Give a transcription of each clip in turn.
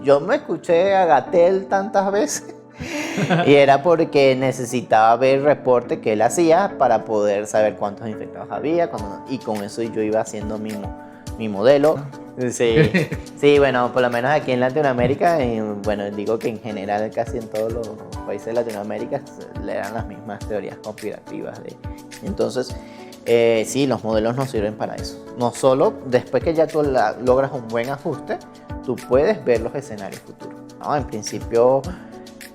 Yo me escuché a Gatel tantas veces y era porque necesitaba ver el reporte que él hacía para poder saber cuántos infectados había y con eso yo iba haciendo mi modelo. Sí, sí, bueno, por lo menos aquí en Latinoamérica, bueno, digo que en general casi en todos los países de Latinoamérica le dan las mismas teorías conspirativas. Entonces, sí, los modelos nos sirven para eso. No solo después que ya tú logras un buen ajuste, tú puedes ver los escenarios futuros, ¿no? En principio,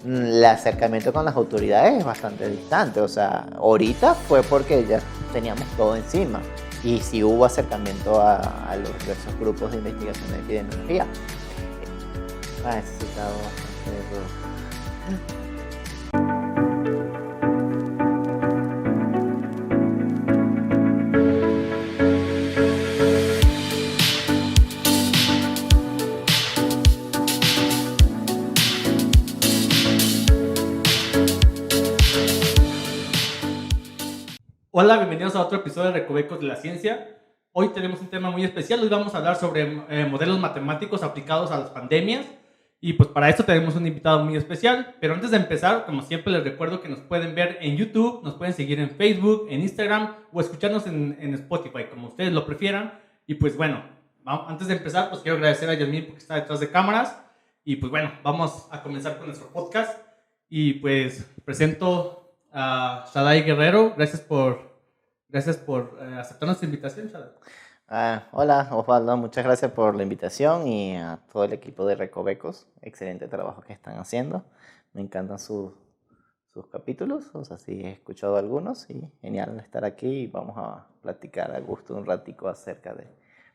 el acercamiento con las autoridades es bastante distante. O sea, ahorita fue porque ya teníamos todo encima. Y sí hubo acercamiento a los diversos grupos de investigación de epidemiología. Ha necesitado bastante. Hola, bienvenidos a otro episodio de Recovecos de la Ciencia. Hoy tenemos un tema muy especial. Hoy vamos a hablar sobre modelos matemáticos aplicados a las pandemias. Y pues para esto tenemos un invitado muy especial. Pero antes de empezar, como siempre les recuerdo que nos pueden ver en YouTube, nos pueden seguir en Facebook, en Instagram o escucharnos en Spotify, como ustedes lo prefieran. Y pues bueno, antes de empezar, pues quiero agradecer a Yasmin porque está detrás de cámaras. Y pues bueno, vamos a comenzar con nuestro podcast. Y pues presento a Shadai Guerrero. Gracias por aceptar nuestra invitación, Shadai. Hola Osvaldo, muchas gracias por la invitación y a todo el equipo de Recovecos. Excelente trabajo que están haciendo. Me encantan sus capítulos, o sea, sí he escuchado algunos y genial estar aquí y vamos a platicar a gusto un ratico acerca de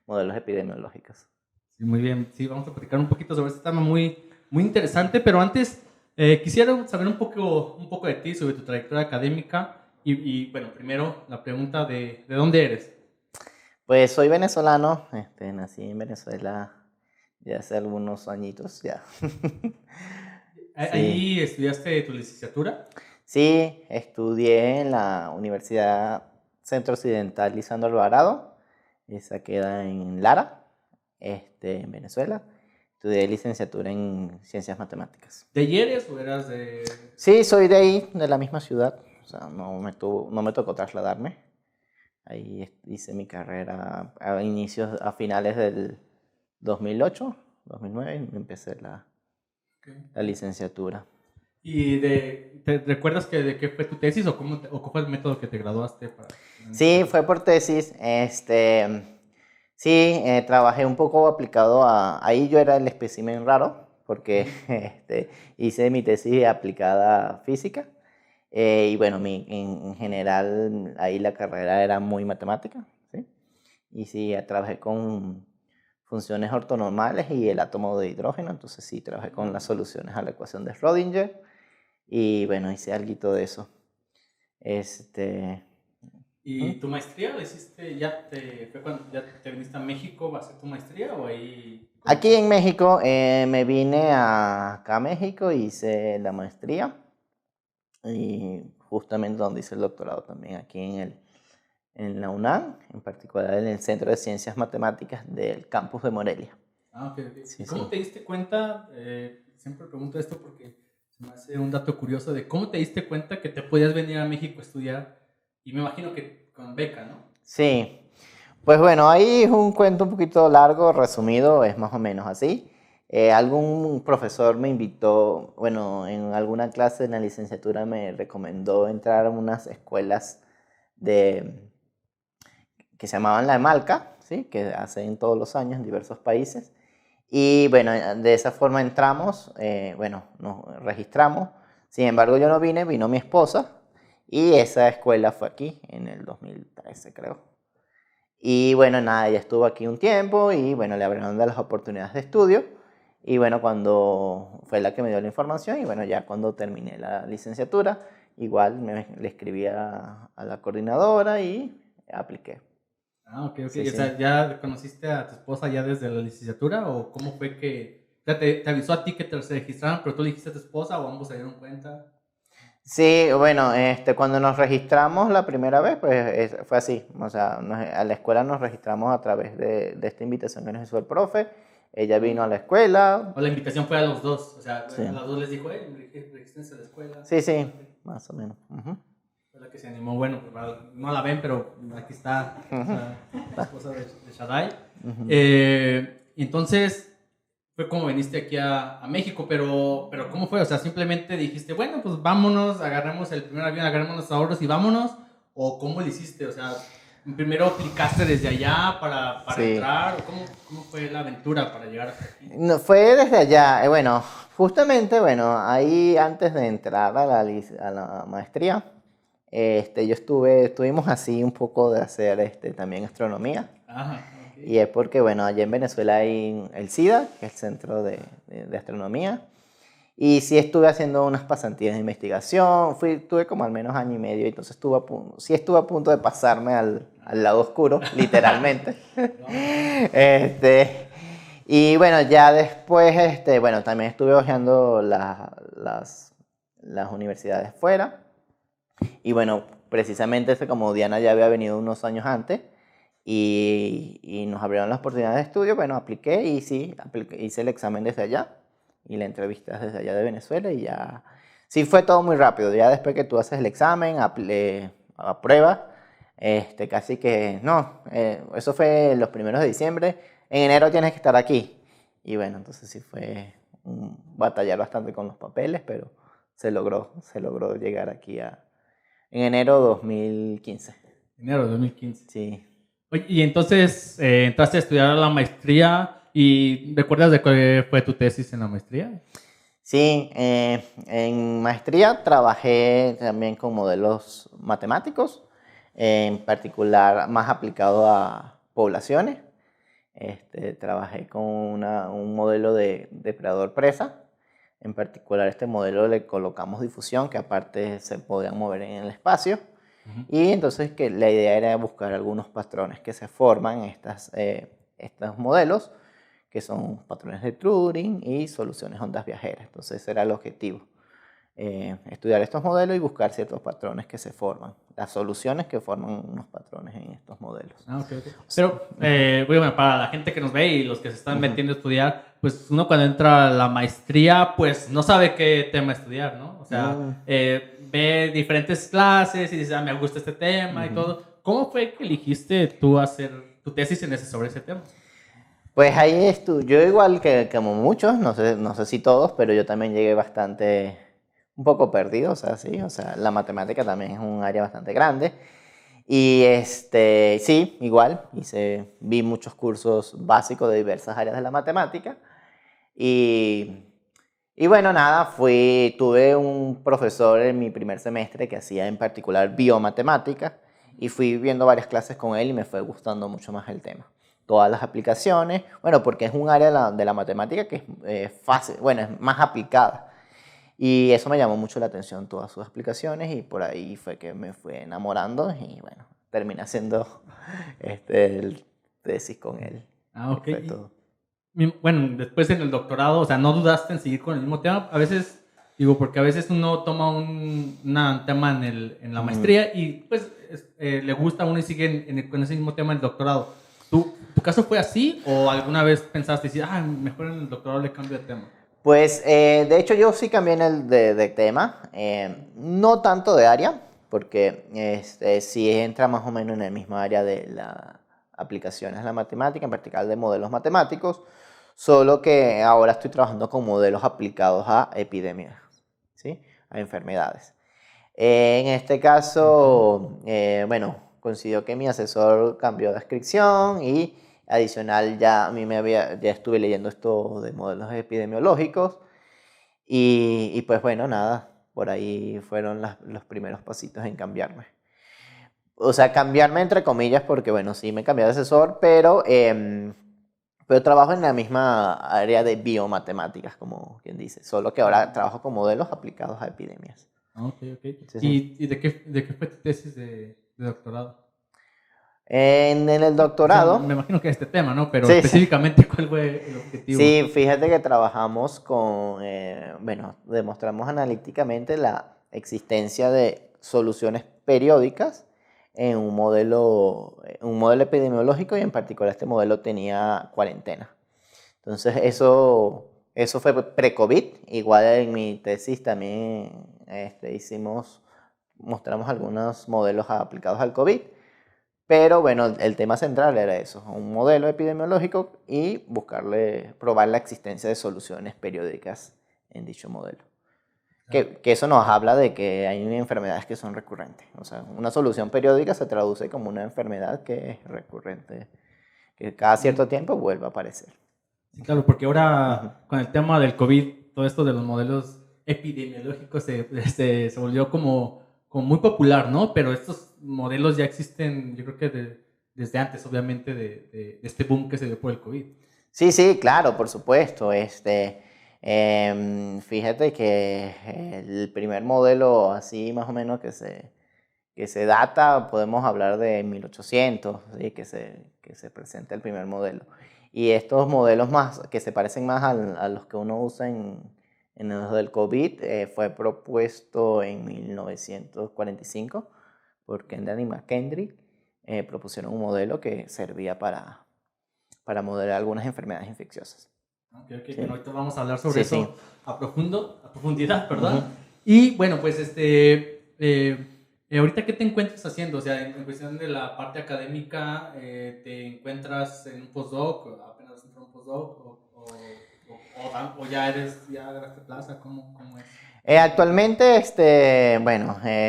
modelos epidemiológicos. Sí, muy bien, sí, vamos a platicar un poquito sobre este tema muy, muy interesante, pero antes quisiera saber un poco de ti, sobre tu trayectoria académica y bueno, primero la pregunta de dónde eres. Pues soy venezolano, nací en Venezuela ya hace algunos añitos ya. Sí. ¿Ahí estudiaste tu licenciatura? Sí, estudié en la Universidad Centro Occidental Lisandro Alvarado, esa queda en Lara, en Venezuela. Estudié licenciatura en Ciencias Matemáticas. ¿De allí eres o eras de...? Sí, soy de ahí, de la misma ciudad, o sea, no me tocó trasladarme. Ahí hice mi carrera a finales del 2008, 2009, y empecé la licenciatura. ¿Y te recuerdas de qué fue tu tesis o cómo fue el método que te graduaste? Sí, fue por tesis. Sí, trabajé un poco aplicado ahí yo era el espécimen raro, porque hice mi tesis aplicada a física. Y bueno, en general ahí la carrera era muy matemática, ¿sí? Y sí, trabajé con funciones ortonormales y el átomo de hidrógeno, entonces sí, trabajé con las soluciones a la ecuación de Schrödinger y bueno, hice algo de eso. ¿Y tu maestría la hiciste fue cuando ya te viniste a México a hacer tu maestría o ahí? Aquí en México me vine acá a México, hice la maestría y justamente donde hice el doctorado también, aquí en la UNAM, en particular en el Centro de Ciencias Matemáticas del campus de Morelia. Ah, ok. Sí, ¿Y cómo sí. te diste cuenta? Siempre pregunto esto porque se me hace un dato curioso de cómo te diste cuenta que te podías venir a México a estudiar y me imagino que con beca, ¿no? Sí, pues bueno, ahí es un cuento un poquito largo, resumido, es más o menos así. Algún profesor me invitó, bueno, en alguna clase en la licenciatura me recomendó entrar a unas escuelas que se llamaban la EMALCA, ¿sí? Que hacen todos los años en diversos países. Y bueno, de esa forma entramos, bueno, nos registramos. Sin embargo, yo no vine, vino mi esposa y esa escuela fue aquí en el 2013, creo. Y bueno, nada, ella estuvo aquí un tiempo y bueno, le abrieron de las oportunidades de estudio. Y bueno, cuando fue la que me dio la información y bueno, ya cuando terminé la licenciatura, igual le escribí a la coordinadora y apliqué. Ah, ok, ok. Sí, O sí. sea, ¿ya conociste a tu esposa ya desde la licenciatura o cómo fue que... O sea, te avisó a ti que se registraron, pero tú le dijiste a tu esposa o ambos se dieron cuenta? Sí, bueno, cuando nos registramos la primera vez, pues fue así. O sea, a la escuela nos registramos a través de esta invitación que nos hizo el profe. Ella vino a la escuela. O la invitación fue a los dos, o sea, Sí. a los dos les dijo, regístrense a la escuela. Sí, sí, más o menos. Uh-huh. Fue la que se animó, bueno, pues, no la ven, pero aquí está, o sea, la esposa de Shaddai. Uh-huh. Entonces, fue como viniste aquí a México, pero ¿cómo fue? O sea, simplemente dijiste, bueno, pues vámonos, agarremos el primer avión, agarremos los ahorros y vámonos, o ¿cómo lo hiciste? O sea, primero aplicaste desde allá para Sí. entrar, o ¿cómo fue la aventura para llegar hasta aquí? No, fue desde allá. Bueno, justamente, bueno, ahí antes de entrar a la maestría, estuvimos así un poco de hacer también astronomía. Ajá, ok. Y es porque, bueno, allá en Venezuela hay el SIDA, que es el Centro de Astronomía. Y sí estuve haciendo unas pasantías de investigación, tuve como al menos año y medio, entonces estuve a punto de pasarme al lado oscuro, literalmente. Y bueno, ya después, bueno, también estuve hojeando las universidades fuera. Y bueno, precisamente como Diana ya había venido unos años antes y nos abrieron las oportunidades de estudio, bueno, apliqué y sí, hice el examen desde allá y la entrevista desde allá de Venezuela y ya. Sí, fue todo muy rápido. Ya después que tú haces el examen, apruebas, casi que, no, eso fue los primeros de diciembre. En enero tienes que estar aquí. Y bueno, entonces sí fue batallar bastante con los papeles, pero se logró llegar aquí en enero 2015. Enero de 2015. Sí. Oye, y entonces entraste a estudiar la maestría y ¿recuerdas de qué fue tu tesis en la maestría? Sí, en maestría trabajé también con modelos matemáticos, en particular más aplicado a poblaciones. Trabajé con un modelo de depredador-presa. En particular, este modelo le colocamos difusión, que aparte se podían mover en el espacio. Uh-huh. Y entonces la idea era buscar algunos patrones que se forman en estos modelos, que son patrones de Turing y soluciones ondas viajeras. Entonces ese era el objetivo, estudiar estos modelos y buscar ciertos patrones que se forman, las soluciones que forman unos patrones en estos modelos. Ah, okay. Pero, bueno, para la gente que nos ve y los que se están metiendo a estudiar, pues uno cuando entra a la maestría, pues no sabe qué tema estudiar, ¿no? O sea, ve diferentes clases y dice, me gusta este tema y todo. ¿Cómo fue que elegiste tú hacer tu tesis sobre ese tema? Pues ahí yo igual que como muchos, no sé si todos, pero yo también llegué un poco perdido, o sea, sí, o sea, la matemática también es un área bastante grande. Y sí, igual, vi muchos cursos básicos de diversas áreas de la matemática. Y bueno, nada, tuve un profesor en mi primer semestre que hacía en particular biomatemática y fui viendo varias clases con él y me fue gustando mucho más el tema. Todas las aplicaciones, bueno, porque es un área de la matemática que es fácil, bueno, es más aplicada. Y eso me llamó mucho la atención, todas sus aplicaciones, y por ahí fue que me fui enamorando y bueno, terminé haciendo el tesis con él. Ah, ok. Bueno, después en el doctorado, o sea, ¿no dudaste en seguir con el mismo tema? A veces, digo, porque a veces uno toma un tema en la maestría y pues le gusta a uno y sigue con ese mismo tema en el doctorado. ¿Tu caso fue así o alguna vez pensaste decir, mejor en el doctorado le cambio de tema? Pues de hecho yo sí cambié de tema, no tanto de área, porque sí entra más o menos en el mismo área de las aplicaciones de la matemática, en particular de modelos matemáticos, solo que ahora estoy trabajando con modelos aplicados a epidemias, ¿sí? A enfermedades. En este caso, bueno, coincidió que mi asesor cambió de adscripción y adicional ya ya estuve leyendo esto de modelos epidemiológicos y pues bueno, nada, por ahí fueron los primeros pasitos en cambiarme. O sea, cambiarme entre comillas porque bueno, sí me cambié de asesor, pero trabajo en la misma área de biomatemáticas, como quien dice, solo que ahora trabajo con modelos aplicados a epidemias. Ok. Sí, sí. ¿Y de qué fue tu tesis de doctorado? En el doctorado. O sea, me imagino que este tema, ¿no? Pero sí, específicamente, ¿cuál fue el objetivo? Sí, fíjate que trabajamos bueno, demostramos analíticamente la existencia de soluciones periódicas en un modelo epidemiológico y en particular este modelo tenía cuarentena. Entonces eso fue pre-COVID. Igual en mi tesis también mostramos algunos modelos aplicados al COVID. Pero bueno, el tema central era eso, un modelo epidemiológico y probar la existencia de soluciones periódicas en dicho modelo. Que eso nos habla de que hay enfermedades que son recurrentes. O sea, una solución periódica se traduce como una enfermedad que es recurrente, que cada cierto tiempo vuelve a aparecer. Sí, claro, porque ahora con el tema del COVID, todo esto de los modelos epidemiológicos se volvió como muy popular, ¿no? Pero estos modelos ya existen, yo creo que desde antes, obviamente, de este boom que se dio por el COVID. Sí, claro, por supuesto. Fíjate que el primer modelo así más o menos que se data, podemos hablar de 1800, ¿sí? que se presenta el primer modelo. Y estos modelos que se parecen más a los que uno usa en los del COVID, fue propuesto en 1945 por Kendall y McKendry. Propusieron un modelo que servía para modelar algunas enfermedades infecciosas. Okay. Sí. Bueno, ahorita vamos a hablar sobre eso. Sí. A profundidad, perdón. Y bueno, pues ahorita, ¿qué te encuentras haciendo? O sea, en cuestión de la parte académica, ¿te encuentras en un postdoc? ¿Apenas entras en un postdoc? ¿O ya agarraste plaza? ¿Cómo es? Actualmente,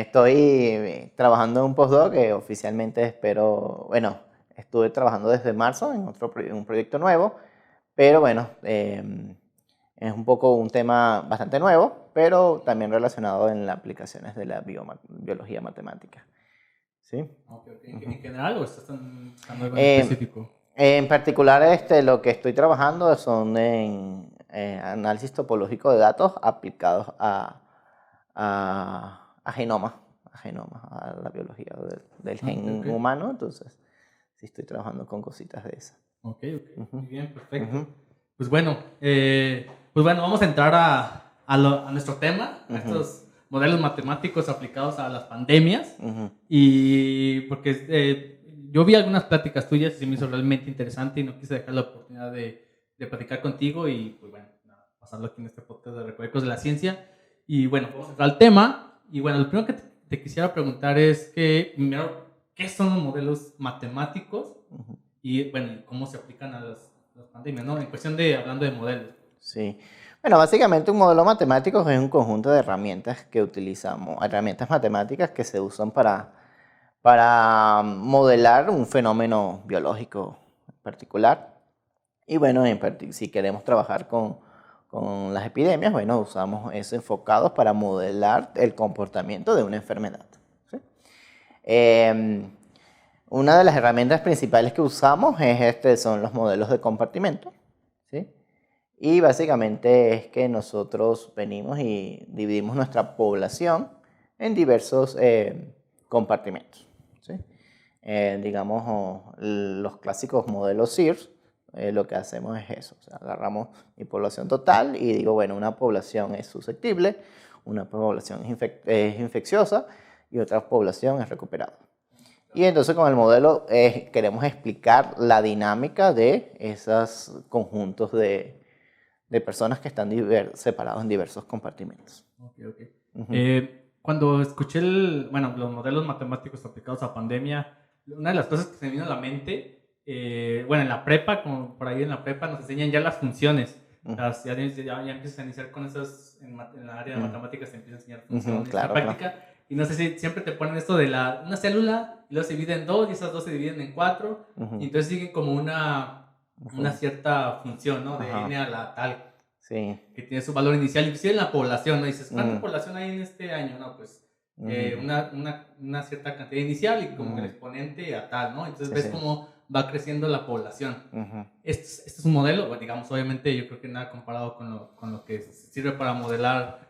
estoy trabajando en un postdoc que oficialmente estuve trabajando desde marzo en un proyecto nuevo, pero bueno, es un poco un tema bastante nuevo, pero también relacionado en las aplicaciones de la biología matemática. ¿Sí? Okay. ¿En general o estás buscando algo en específico? En particular, lo que estoy trabajando son en análisis topológico de datos aplicados a genoma, a la biología del gen humano. Entonces, sí estoy trabajando con cositas de esas. Ok. Muy bien, perfecto. Pues bueno, vamos a entrar a nuestro tema, a estos modelos matemáticos aplicados a las pandemias. Y porque yo vi algunas pláticas tuyas y se me hizo realmente interesante y no quise dejar la oportunidad de platicar contigo y pues bueno, pasarlo aquí en este podcast de Recovecos de la Ciencia. Y bueno, vamos a entrar al tema. Y bueno, lo primero que te quisiera preguntar es que, primero, ¿qué son los modelos matemáticos? Y bueno, ¿cómo se aplican a las pandemias, ¿no? En cuestión hablando de modelos. Sí. Bueno, básicamente un modelo matemático es un conjunto de herramientas que utilizamos, herramientas matemáticas que se usan para modelar un fenómeno biológico en particular. Y bueno, si queremos trabajar con las epidemias, bueno, usamos eso enfocados para modelar el comportamiento de una enfermedad. ¿Sí? Una de las herramientas principales que usamos son los modelos de compartimento. ¿Sí? Y básicamente es que nosotros venimos y dividimos nuestra población en diversos compartimentos. ¿Sí? Digamos, los clásicos modelos SIRS, lo que hacemos es eso. O sea, agarramos mi población total y digo, bueno, una población es susceptible, una población es infecciosa y otra población es recuperada. Y entonces con el modelo queremos explicar la dinámica de esos conjuntos de personas que están separados en diversos compartimentos. Cuando escuché los modelos matemáticos aplicados a pandemia, una de las cosas que se me vino a la mente, en la prepa, como por ahí en la prepa nos enseñan ya las funciones. Ya empiezas a iniciar con esas, en la área de matemáticas se empieza a enseñar funciones, la práctica. Claro. Y no sé si siempre te ponen esto de una célula, y luego se divide en 2, y esas 2 se dividen en 4, y entonces siguen como una cierta función, ¿no? De n a la tal. Sí. Que tiene su valor inicial, inclusive en la población, ¿no? Dices, ¿cuánta población hay en este año? No, pues una cierta cantidad inicial y como el exponente a tal, ¿no? Entonces ves cómo va creciendo la población. Este es un modelo, digamos, obviamente yo creo que nada comparado con lo que sirve para modelar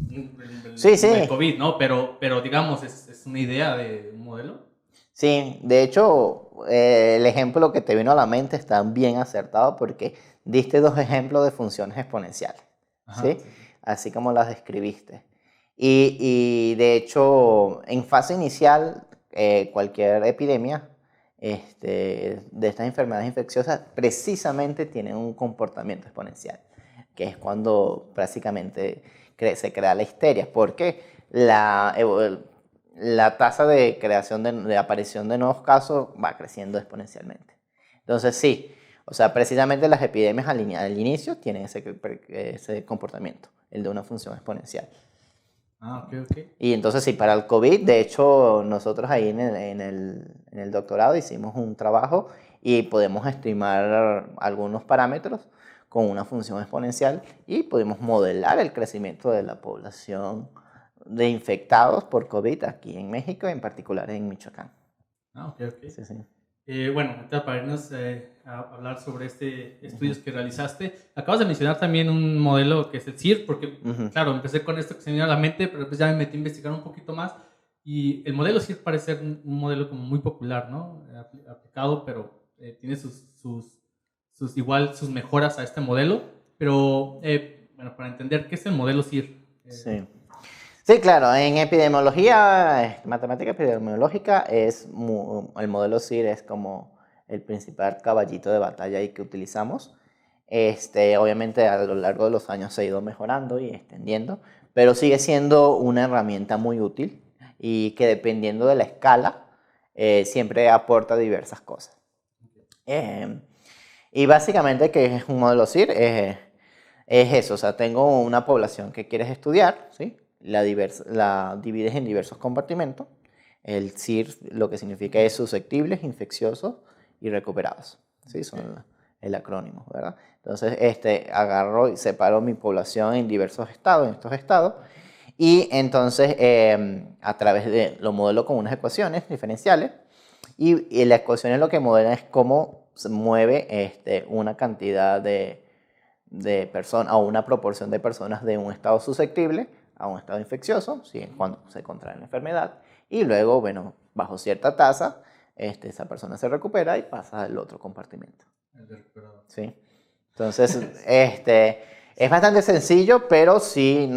el COVID, ¿no? Pero digamos, es una idea de un modelo. Sí, de hecho, el ejemplo que te vino a la mente está bien acertado porque diste 2 ejemplos de funciones exponenciales, ¿sí? Así como las describiste. Y de hecho, en fase inicial, cualquier epidemia de estas enfermedades infecciosas precisamente tienen un comportamiento exponencial, que es cuando prácticamente se crea la histeria, porque la tasa de creación de aparición de nuevos casos va creciendo exponencialmente. Entonces sí, o sea, precisamente las epidemias al inicio tienen ese comportamiento, el de una función exponencial. Ah, ok. Y entonces sí, para el COVID, de hecho, nosotros ahí en el doctorado hicimos un trabajo y podemos estimar algunos parámetros con una función exponencial y pudimos modelar el crecimiento de la población de infectados por COVID aquí en México, en particular en Michoacán. Ah, ok. Sí, sí. Bueno, ahorita para irnos a hablar sobre estudios que realizaste, acabas de mencionar también un modelo que es el CIR, porque, claro, empecé con esto que se me vino a la mente, pero pues ya me metí a investigar un poquito más, y el modelo CIR parece ser un modelo como muy popular, ¿no? Aplicado, pero tiene sus mejoras a este modelo, pero, bueno, para entender, ¿qué es el modelo CIR? Sí. Sí, claro, en epidemiología, matemática epidemiológica, el modelo CIR es como el principal caballito de batalla ahí que utilizamos. Obviamente a lo largo de los años se ha ido mejorando y extendiendo, pero sigue siendo una herramienta muy útil y que dependiendo de la escala siempre aporta diversas cosas. Y básicamente, ¿qué es un modelo CIR? Es eso, o sea, tengo una población que quieres estudiar, ¿sí? La divides en diversos compartimentos. El CIR lo que significa es susceptibles, infecciosos y recuperados. ¿Sí? Son el acrónimo, ¿verdad? Entonces, agarro y separo mi población en diversos estados, en estos estados, y entonces a través de lo modelo con unas ecuaciones diferenciales, y la ecuación es lo que modela es cómo se mueve una cantidad de personas o una proporción de personas de un estado susceptible a un estado infeccioso, ¿sí? Cuando se contrae la enfermedad, y luego, bueno, bajo cierta tasa, esa persona se recupera y pasa al otro compartimento. ¿Sí? Entonces, es bastante sencillo, pero sí,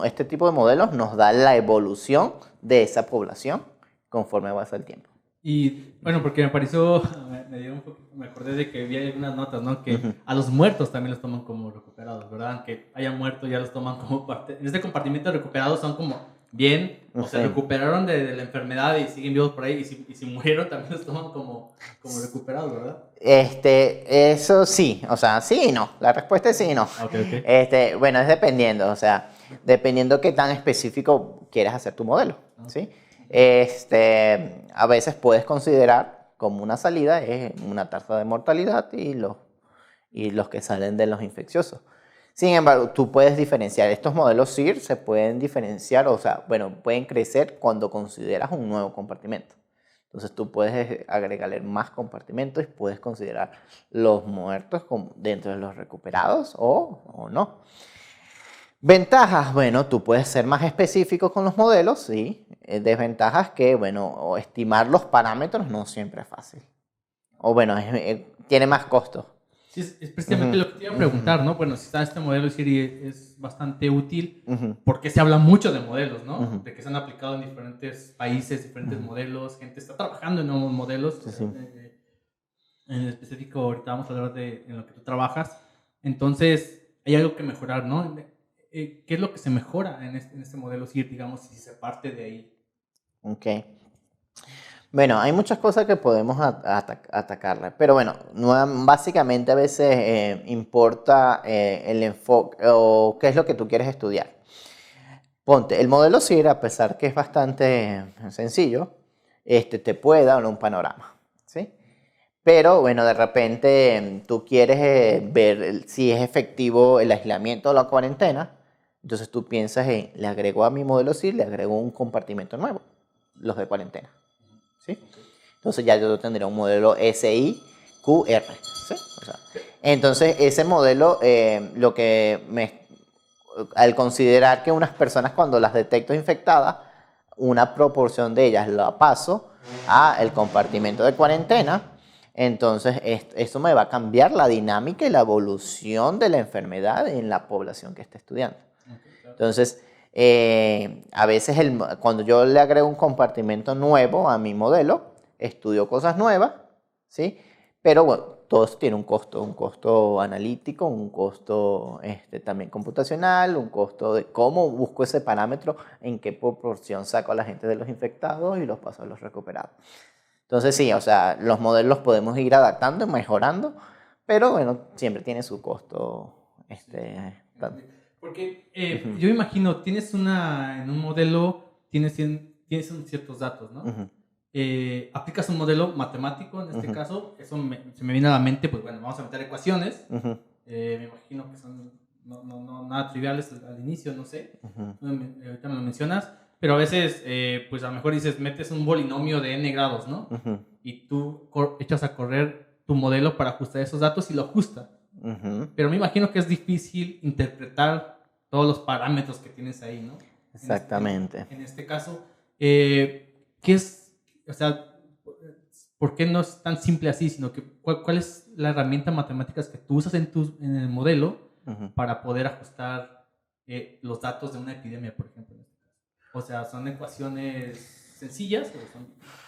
este tipo de modelos nos da la evolución de esa población conforme pasa el tiempo. Y bueno, porque me pareció, me dio un poquito, me acordé de que había algunas notas, ¿no? Que a los muertos también los toman como recuperados, ¿verdad? Aunque hayan muerto, ya los toman como parte. En este compartimento de recuperados son como bien, o se recuperaron de la enfermedad y siguen vivos por ahí, y si murieron también los toman como recuperados, ¿verdad? Eso sí, o sea, sí y no. La respuesta es sí y no. Okay. Bueno, es dependiendo, o sea, dependiendo qué tan específico quieras hacer tu modelo, ¿sí? A veces puedes considerar como una salida una tasa de mortalidad y los que salen de los infecciosos. Sin embargo, tú puedes diferenciar. Estos modelos CIR se pueden diferenciar, o sea, bueno, pueden crecer cuando consideras un nuevo compartimento. Entonces tú puedes agregarle más compartimentos y puedes considerar los muertos dentro de los recuperados o no. Ventajas, bueno, tú puedes ser más específico con los modelos, sí. Desventajas que, bueno, estimar los parámetros no siempre es fácil. O bueno, tiene más costos. Sí, es precisamente lo que te iba a preguntar, ¿no? Bueno, si está este modelo Siri es bastante útil, porque se habla mucho de modelos, ¿no? De que se han aplicado en diferentes países, diferentes modelos, gente está trabajando en nuevos modelos. Sí. En específico, ahorita vamos a hablar en lo que tú trabajas. Entonces, hay algo que mejorar, ¿no? ¿Qué es lo que se mejora en este modelo Siri, digamos, si se parte de ahí? Ok. Bueno, hay muchas cosas que podemos atacarle, pero bueno, básicamente a veces importa el enfoque o qué es lo que tú quieres estudiar. Ponte, el modelo CIR, a pesar que es bastante sencillo, te puede dar un panorama, ¿sí? Pero bueno, de repente tú quieres ver si es efectivo el aislamiento o la cuarentena, entonces tú piensas le agrego a mi modelo CIR, le agrego un compartimento nuevo, los de cuarentena. ¿Sí? Entonces ya yo tendría un modelo SIQR. ¿Sí? O sea, entonces ese modelo, al considerar que unas personas cuando las detecto infectadas, una proporción de ellas la paso a el compartimento de cuarentena, entonces esto me va a cambiar la dinámica y la evolución de la enfermedad en la población que esté estudiando. Entonces, a veces cuando yo le agrego un compartimento nuevo a mi modelo, estudió cosas nuevas, ¿sí? Pero bueno, todo eso tiene un costo analítico, un costo también computacional, un costo de cómo busco ese parámetro, en qué proporción saco a la gente de los infectados y los paso a los recuperados. Entonces sí, o sea, los modelos los podemos ir adaptando, mejorando, pero bueno, siempre tiene su costo. Porque yo imagino, en un modelo tienes ciertos datos, ¿no? Uh-huh. Aplicas un modelo matemático, en este caso, eso se me viene a la mente, pues bueno, vamos a meter ecuaciones, me imagino que son no nada triviales al inicio, no sé, ahorita me lo mencionas, pero a veces, pues a lo mejor dices, metes un polinomio de n grados, ¿no? Y tú echas a correr tu modelo para ajustar esos datos y lo ajusta. Pero me imagino que es difícil interpretar todos los parámetros que tienes ahí, ¿no? Exactamente. En este caso, ¿qué es, o sea, por qué no es tan simple así, sino que cuál es la herramienta matemática que tú usas en el modelo para poder ajustar los datos de una epidemia, por ejemplo? O sea, ¿son ecuaciones sencillas o son...?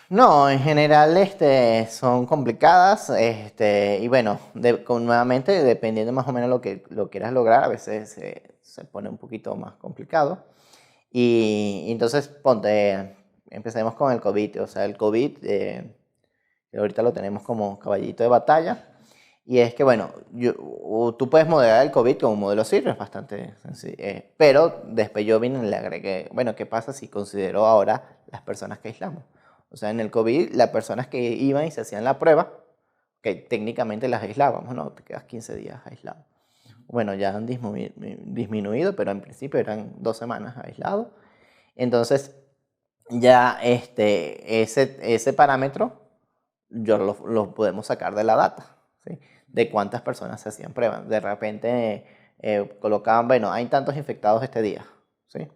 No, en general son complicadas y bueno, nuevamente dependiendo más o menos lo que lo quieras lograr, a veces se pone un poquito más complicado. Y entonces, empecemos con el COVID. O sea, el COVID, ahorita lo tenemos como caballito de batalla. Y es que, bueno, tú puedes modelar el COVID con un modelo CIR, es bastante sencillo. Pero después yo vine y le agregué, bueno, ¿qué pasa si considero ahora las personas que aislamos? O sea, en el COVID, las personas que iban y se hacían la prueba, que técnicamente las aislábamos, ¿no? Te quedas 15 días aislado. Bueno, ya han disminuido, pero en principio eran 2 semanas aislados. Entonces, ya ese parámetro yo lo podemos sacar de la data, ¿sí? De cuántas personas se hacían pruebas. De repente colocaban, bueno, hay tantos infectados este día, ¿sí?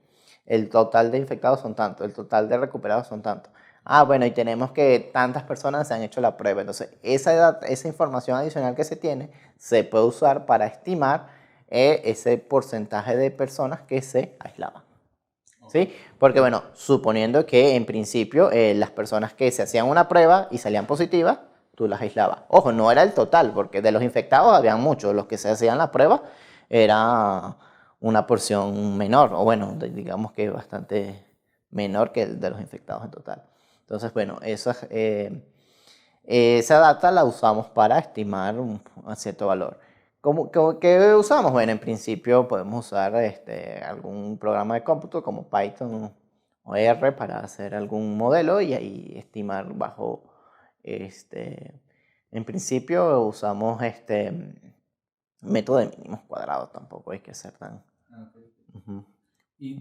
El total de infectados son tantos, el total de recuperados son tantos. Ah, bueno, y tenemos que tantas personas se han hecho la prueba. Entonces, esa información adicional que se tiene se puede usar para estimar ese porcentaje de personas que se aislaban. ¿Sí? Porque, bueno, suponiendo que en principio las personas que se hacían una prueba y salían positivas, tú las aislabas. Ojo, no era el total, porque de los infectados habían muchos. Los que se hacían la prueba era una porción menor, o bueno, digamos que bastante menor que el de los infectados en total. Entonces, bueno, esa data la usamos para estimar un cierto valor. ¿Qué usamos? Bueno, en principio podemos usar algún programa de cómputo como Python o R para hacer algún modelo y ahí estimar bajo, en principio usamos método de mínimos cuadrados, tampoco hay que ser tan... Y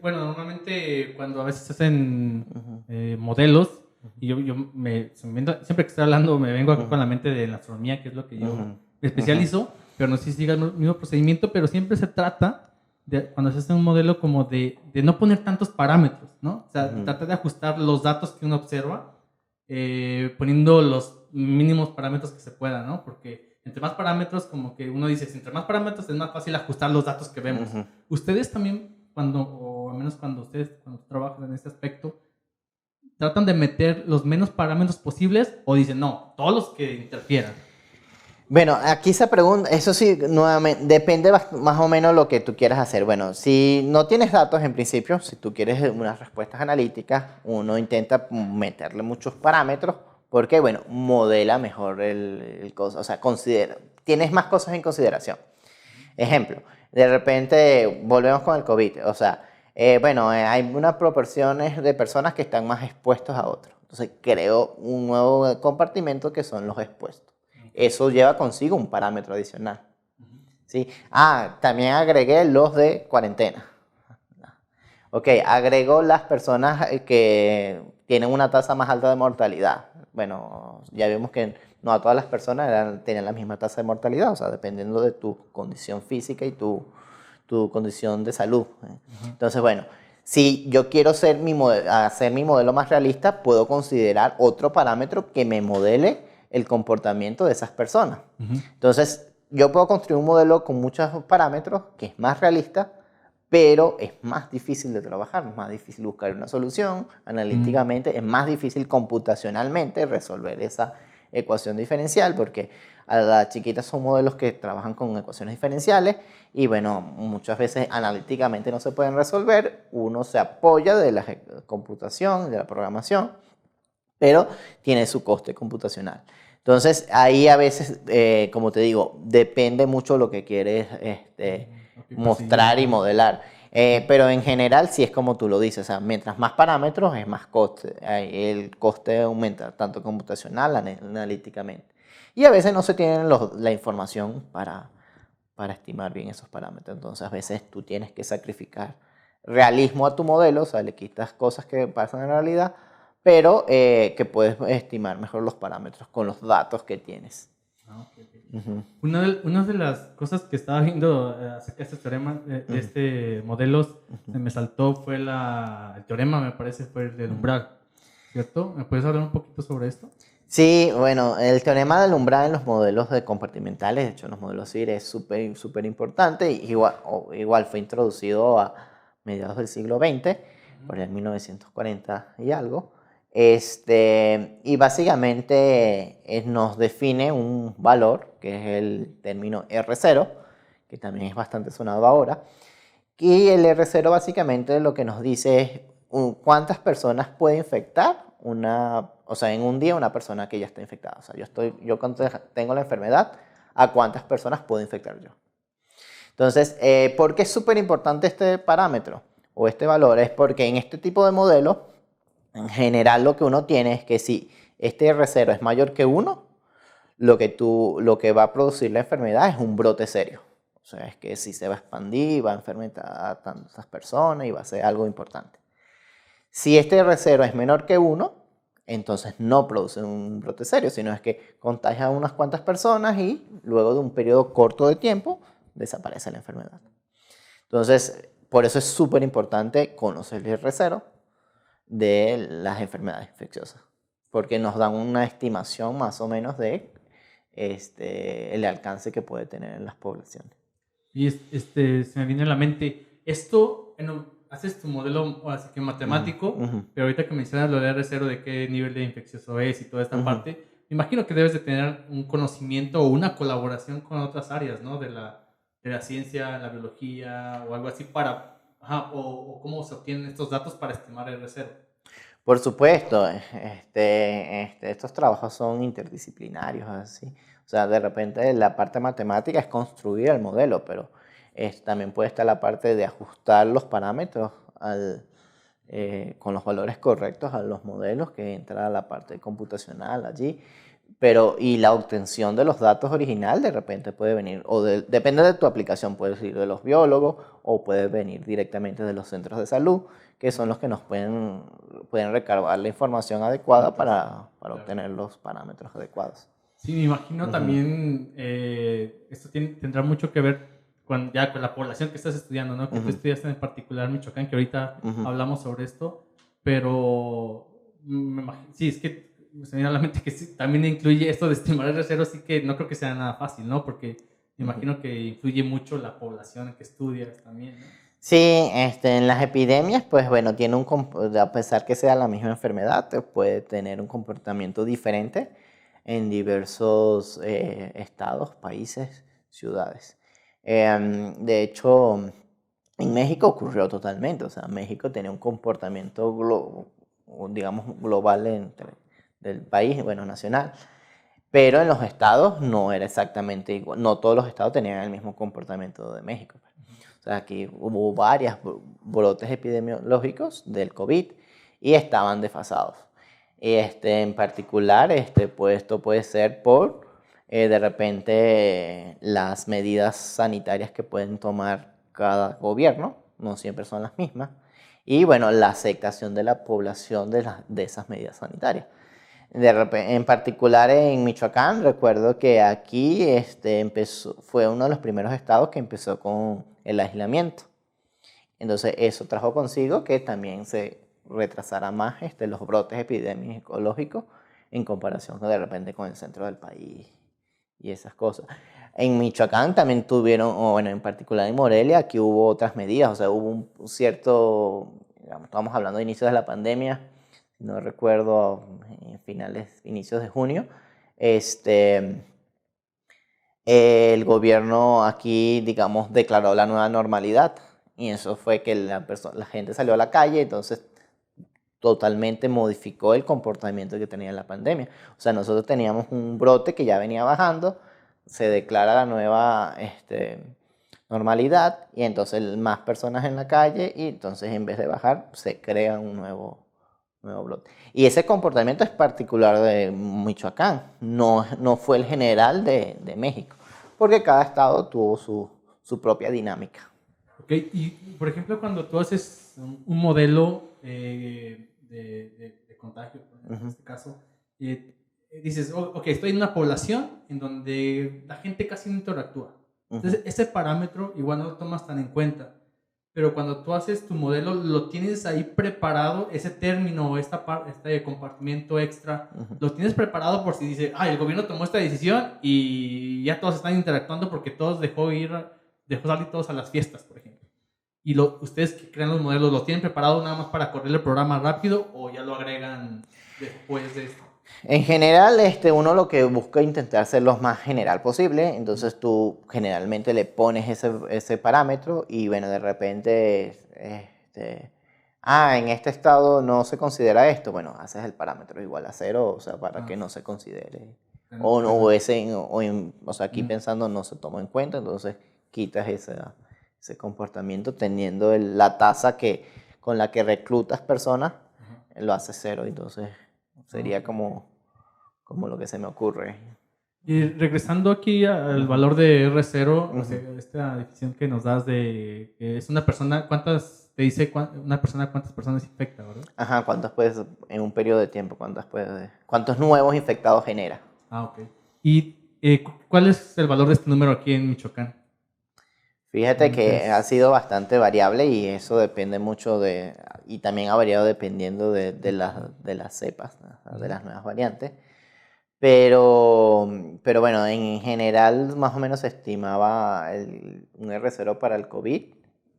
bueno, normalmente cuando a veces hacen modelos, y siempre que estoy hablando me vengo aquí con la mente de la astronomía, que es lo que yo me especializo, pero no sé si siga el mismo procedimiento, pero siempre se trata, cuando se hace un modelo, como de no poner tantos parámetros, ¿no? O sea, trata de ajustar los datos que uno observa, poniendo los mínimos parámetros que se puedan, ¿no? Porque entre más parámetros, como que uno dice, entre más parámetros es más fácil ajustar los datos que vemos. Ustedes también, o al menos cuando trabajan en este aspecto, tratan de meter los menos parámetros posibles o dicen, no, todos los que interfieran. Bueno, aquí se pregunta, eso sí, nuevamente, depende más o menos lo que tú quieras hacer. Bueno, si no tienes datos en principio, si tú quieres unas respuestas analíticas, uno intenta meterle muchos parámetros, porque, bueno, modela mejor el cosa, o sea, tienes más cosas en consideración. Ejemplo, de repente volvemos con el COVID, o sea, hay unas proporciones de personas que están más expuestos a otros. Entonces creo un nuevo compartimento que son los expuestos. Eso lleva consigo un parámetro adicional. ¿Sí? También agregué los de cuarentena. Ok, agrego las personas que tienen una tasa más alta de mortalidad. Bueno, ya vimos que no a todas las personas tenían la misma tasa de mortalidad, o sea, dependiendo de tu condición física y tu condición de salud. Entonces, bueno, si yo quiero hacer mi modelo más realista, puedo considerar otro parámetro que me modele el comportamiento de esas personas. Entonces, yo puedo construir un modelo con muchos parámetros que es más realista, pero es más difícil de trabajar, es más difícil buscar una solución analíticamente, es más difícil computacionalmente resolver esa ecuación diferencial, porque a las chiquitas son modelos que trabajan con ecuaciones diferenciales y bueno, muchas veces analíticamente no se pueden resolver, uno se apoya de la computación, de la programación, pero tiene su coste computacional. Entonces, ahí a veces, como te digo, depende mucho lo que quieres mostrar y modelar. Pero en general, sí es como tú lo dices, o sea, mientras más parámetros es más coste. El coste aumenta, tanto computacional, analíticamente. Y a veces no se tiene la información para estimar bien esos parámetros. Entonces, a veces tú tienes que sacrificar realismo a tu modelo, o sea, le quitas cosas que pasan en realidad, pero que puedes estimar mejor los parámetros con los datos que tienes. Una de las cosas que estaba viendo acerca de este teorema, de este modelos, se me saltó fue el teorema, me parece, fue el del umbral, ¿cierto? ¿Me puedes hablar un poquito sobre esto? Sí, bueno, el teorema del umbral en los modelos de compartimentales, de hecho en los modelos CIR es súper importante, igual fue introducido a mediados del siglo XX, por el 1940 y algo, y básicamente nos define un valor, que es el término R0, que también es bastante sonado ahora, y el R0 básicamente lo que nos dice es cuántas personas puede infectar o sea, en un día una persona que ya está infectada. O sea, yo cuando tengo la enfermedad, ¿a cuántas personas puedo infectar yo? Entonces, ¿por qué es súper importante este parámetro o este valor? Es porque en este tipo de modelos, en general lo que uno tiene es que si este R0 es mayor que 1, lo que va a producir la enfermedad es un brote serio. O sea, es que si se va a expandir, va a enfermar a tantas personas y va a ser algo importante. Si este R0 es menor que 1, entonces no produce un brote serio, sino es que contagia a unas cuantas personas y luego de un periodo corto de tiempo desaparece la enfermedad. Entonces, por eso es súper importante conocer el R0 de las enfermedades infecciosas, porque nos dan una estimación más o menos de el alcance que puede tener en las poblaciones. Y se me viene a la mente, esto, haces tu modelo así que matemático, pero ahorita que mencionas lo de R0, de qué nivel de infeccioso es y toda esta parte, me imagino que debes de tener un conocimiento o una colaboración con otras áreas, ¿no? De la ciencia, la biología o algo así o cómo se obtienen estos datos para estimar R0. Por supuesto, estos trabajos son interdisciplinarios, así. O sea, de repente la parte matemática es construir el modelo, pero también puede estar la parte de ajustar los parámetros con los valores correctos a los modelos, que entra la parte computacional allí. Y la obtención de los datos original de repente puede venir, depende de tu aplicación, puede ir de los biólogos o puede venir directamente de los centros de salud, que son los que nos pueden recargar la información adecuada para obtener los parámetros adecuados. Sí, me imagino también esto tendrá mucho que ver ya con la población que estás estudiando, ¿no? Que tú estudiaste en particular Michoacán, que ahorita hablamos sobre esto, pero me imagino, sí, es que se me viene a la mente que sí, también incluye esto de estimar el R0, así que no creo que sea nada fácil, ¿no? Porque me imagino que influye mucho la población que estudias también, ¿no? Sí, en las epidemias, pues bueno, a pesar que sea la misma enfermedad, puede tener un comportamiento diferente en diversos estados, países, ciudades. De hecho, en México ocurrió totalmente, o sea, México tenía un comportamiento, digamos, global del país, bueno, nacional, pero en los estados no era exactamente igual, no todos los estados tenían el mismo comportamiento de México. O sea, aquí hubo varios brotes epidemiológicos del COVID y estaban desfasados. En particular, pues, esto puede ser por, de repente, las medidas sanitarias que pueden tomar cada gobierno, no siempre son las mismas, y bueno, la aceptación de la población de esas medidas sanitarias. En particular en Michoacán, recuerdo que aquí fue uno de los primeros estados que empezó con el aislamiento. Entonces eso trajo consigo que también se retrasara más los brotes epidemiológicos en comparación de repente con el centro del país y esas cosas. En Michoacán también tuvieron, o bueno, en particular en Morelia, aquí hubo otras medidas, o sea, hubo un cierto, digamos, estamos hablando de inicios de la pandemia, no recuerdo, inicios de junio, este, el gobierno aquí, digamos, declaró la nueva normalidad y eso fue que la gente salió a la calle, entonces totalmente modificó el comportamiento que tenía la pandemia. O sea, nosotros teníamos un brote que ya venía bajando, se declara la nueva normalidad y entonces más personas en la calle y entonces en vez de bajar se crea un nuevo brote. Y ese comportamiento es particular de Michoacán, no fue el general de México, porque cada estado tuvo su propia dinámica. Ok, y por ejemplo, cuando tú haces un modelo de contagio, en este caso, dices, ok, estoy en una población en donde la gente casi no interactúa. Entonces, ese parámetro igual no lo tomas tan en cuenta. Pero cuando tú haces tu modelo, lo tienes ahí preparado, ese término, este compartimiento extra, lo tienes preparado por si dice, el gobierno tomó esta decisión y ya todos están interactuando porque todos dejó salir todos a las fiestas, por ejemplo. Y ustedes que crean los modelos, ¿lo tienen preparado nada más para correr el programa rápido o ya lo agregan después de esto? En general, uno lo que busca es intentar ser lo más general posible, entonces tú generalmente le pones ese parámetro y bueno, de repente, en este estado no se considera esto, bueno, haces el parámetro igual a 0, o sea, para que no se considere. O sea, aquí pensando no se tomó en cuenta, entonces quitas ese comportamiento teniendo la tasa con la que reclutas personas, lo hace 0, entonces sería como lo que se me ocurre. Y regresando aquí al valor de R0, o sea, esta definición que nos das de que es una persona, una persona cuántas personas infecta, ¿verdad? Ajá, en un periodo de tiempo, cuántos nuevos infectados genera. Ok. ¿Y cuál es el valor de este número aquí en Michoacán? Fíjate que ha sido bastante variable y eso depende mucho y también ha variado dependiendo de las cepas, ¿no? De las nuevas variantes. Pero bueno, en general más o menos se estimaba un R0 para el COVID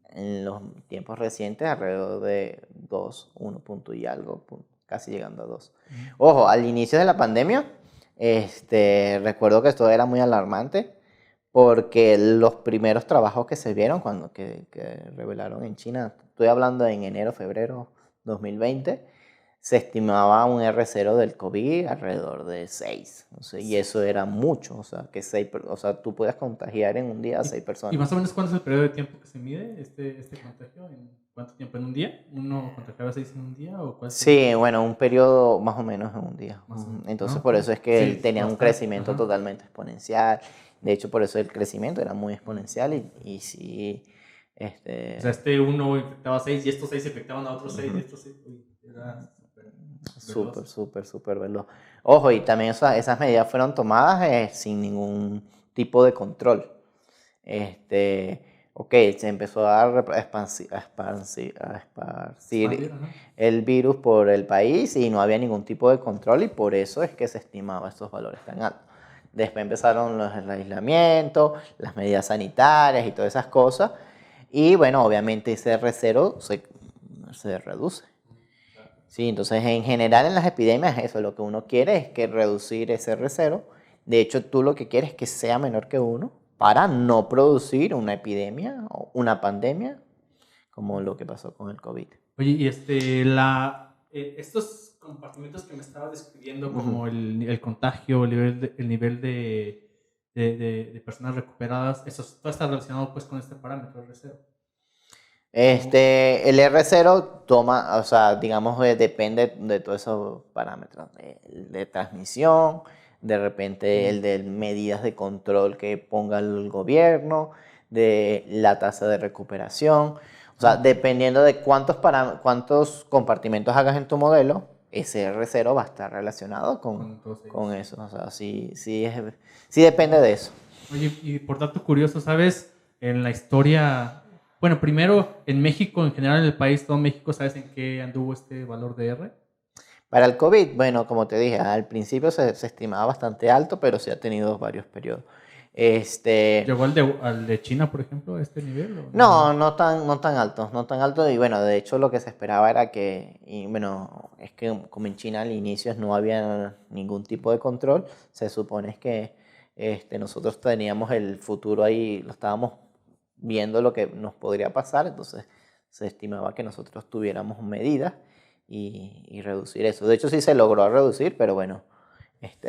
en los tiempos recientes alrededor de 2, 1 punto y algo, casi llegando a 2. Ojo, al inicio de la pandemia, recuerdo que esto era muy alarmante porque los primeros trabajos que se vieron que revelaron en China, estoy hablando en enero, febrero 2020, se estimaba un R0 del COVID alrededor de 6. O sea, y eso era mucho. O sea, tú puedes contagiar en un día a 6 personas. ¿Y más o menos cuánto es el periodo de tiempo que se mide este contagio? ¿En cuánto tiempo? ¿En un día? ¿Uno contagiaba 6 en un día? ¿O cuál? Sí, bueno, un periodo más o menos en un día. Entonces, por eso es que él tenía un crecimiento totalmente exponencial. De hecho, por eso el crecimiento era muy exponencial y sí... O sea, uno infectaba 6 y estos 6 infectaban a otros 6 y estos 6... Era... Súper veloz. Ojo, y también esas medidas fueron tomadas sin ningún tipo de control. Se empezó a esparcir el virus por el país y no había ningún tipo de control y por eso es que se estimaba estos valores tan altos. Después empezaron el aislamiento, las medidas sanitarias y todas esas cosas. Y bueno, obviamente ese R0 se reduce. Sí, entonces en general en las epidemias eso, lo que uno quiere es que reducir ese R0. De hecho, tú lo que quieres es que sea menor que 1 para no producir una epidemia o una pandemia como lo que pasó con el COVID. Oye, y estos compartimentos que me estaba describiendo como el contagio, el nivel de personas recuperadas, todo está relacionado pues con este parámetro R0. El R0 toma, o sea, digamos, depende de todos esos parámetros, de transmisión, de repente el de medidas de control que ponga el gobierno, de la tasa de recuperación. O sea, dependiendo de cuántos compartimentos hagas en tu modelo, ese R0 va a estar relacionado con eso. O sea, sí depende de eso. Oye, y por dato curioso, ¿sabes? En la historia... Bueno, primero, en México, en general en el país, todo México, ¿sabes en qué anduvo este valor de R? Para el COVID, bueno, como te dije, al principio se estimaba bastante alto, pero sí ha tenido varios periodos. ¿Llegó al de China, por ejemplo, a este nivel? ¿O No tan alto, no tan alto. Y bueno, de hecho lo que se esperaba era que, y bueno, es que como en China al inicio no había ningún tipo de control, se supone que nosotros teníamos el futuro ahí, lo estábamos viendo lo que nos podría pasar, entonces se estimaba que nosotros tuviéramos medidas y reducir eso. De hecho sí se logró reducir, pero bueno,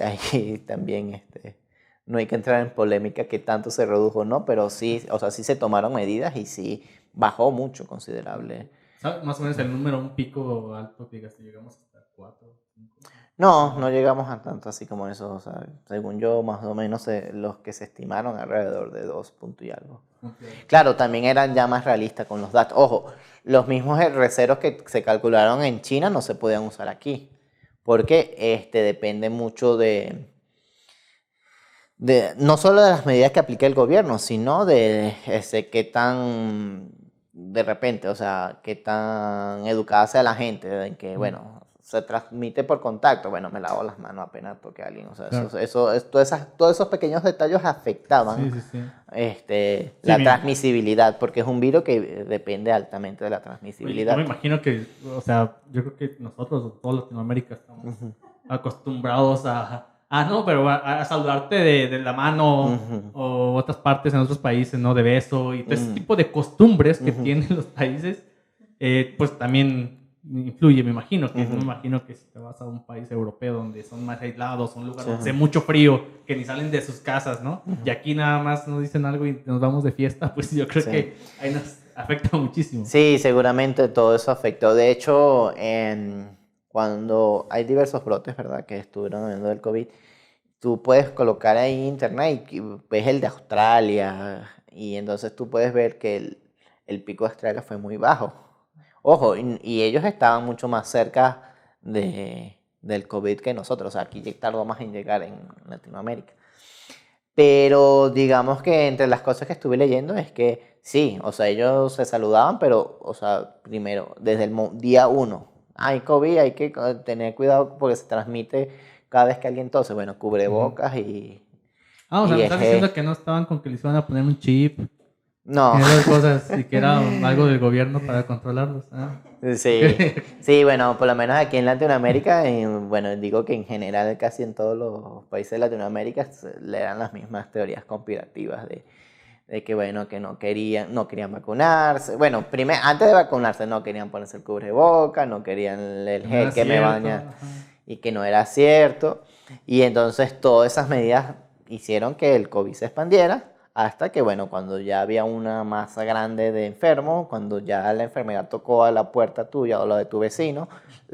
ahí también no hay que entrar en polémica que tanto se redujo o no, pero sí, o sea, sí se tomaron medidas y sí bajó mucho considerable. ¿sabes más o menos el número, un pico alto que digas, llegamos hasta 4, 5? No llegamos a tanto así como eso, o sea, según yo, más o menos los que se estimaron alrededor de 2 puntos y algo. Claro, también eran ya más realistas con los datos. Ojo, los mismos receros que se calcularon en China no se podían usar aquí, porque depende mucho no solo de las medidas que aplique el gobierno, sino de qué tan de repente, o sea, qué tan educada sea la gente, en que, bueno, se transmite por contacto, bueno, me lavo las manos apenas toque a alguien, o sea, Claro. todos esos pequeños detalles afectaban Sí. la Mira. transmisibilidad, porque es un virus que depende altamente de la Oye, yo transmisibilidad. me imagino que, o sea, yo creo que nosotros, o toda Latinoamérica, estamos acostumbrados no, pero a saludarte de la mano Ujú, o otras partes en otros países, ¿no? De beso y todo ese tipo de costumbres que ujú, tienen los países, pues también influye, me imagino, que no me ujú. imagino que si te vas a un país europeo donde son más aislados, un lugar Sí, donde hace mucho frío, que ni salen de sus casas, ¿no? Y aquí nada más nos dicen algo y nos vamos de fiesta, pues yo creo sí. que ahí nos afecta muchísimo. Sí, seguramente todo eso afectó. De hecho, cuando hay diversos brotes, ¿verdad? Que estuvieron viendo del COVID, tú puedes colocar ahí internet y ves el de Australia y entonces tú puedes ver que el pico de Australia fue muy bajo. Ojo, y ellos estaban mucho más cerca del COVID que nosotros. O sea, aquí tardó más en llegar en Latinoamérica. Pero digamos que entre las cosas que estuve leyendo es que sí, o sea, ellos se saludaban, pero, o sea, primero, desde el día uno, hay COVID, hay que tener cuidado porque se transmite cada vez que alguien tose. Bueno, Ujú. cubrebocas O sea, y me es, estás diciendo que no estaban con que les iban a poner un chip y no, esas cosas y que era algo del gobierno para controlarlos. Ok. sí, sí, bueno, por lo menos aquí en Latinoamérica, bueno, digo que en general casi en todos los países de Latinoamérica le dan las mismas teorías conspirativas de que bueno, que no querían vacunarse. Bueno, antes de vacunarse no querían ponerse el cubreboca, no querían el Que no era gel que me cierto. baña Ajá. y que no era cierto. Y entonces todas esas medidas hicieron que el COVID se expandiera hasta que, bueno, cuando ya había una masa grande de enfermos, cuando ya la enfermedad tocó a la puerta tuya o la de tu vecino,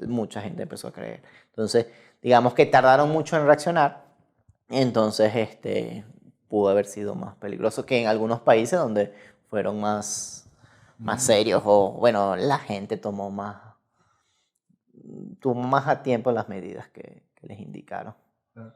mucha gente empezó a creer. Entonces, digamos que tardaron mucho en reaccionar, entonces pudo haber sido más peligroso que en algunos países donde fueron más serios o, bueno, la gente tomó más a tiempo las medidas que les indicaron. Claro.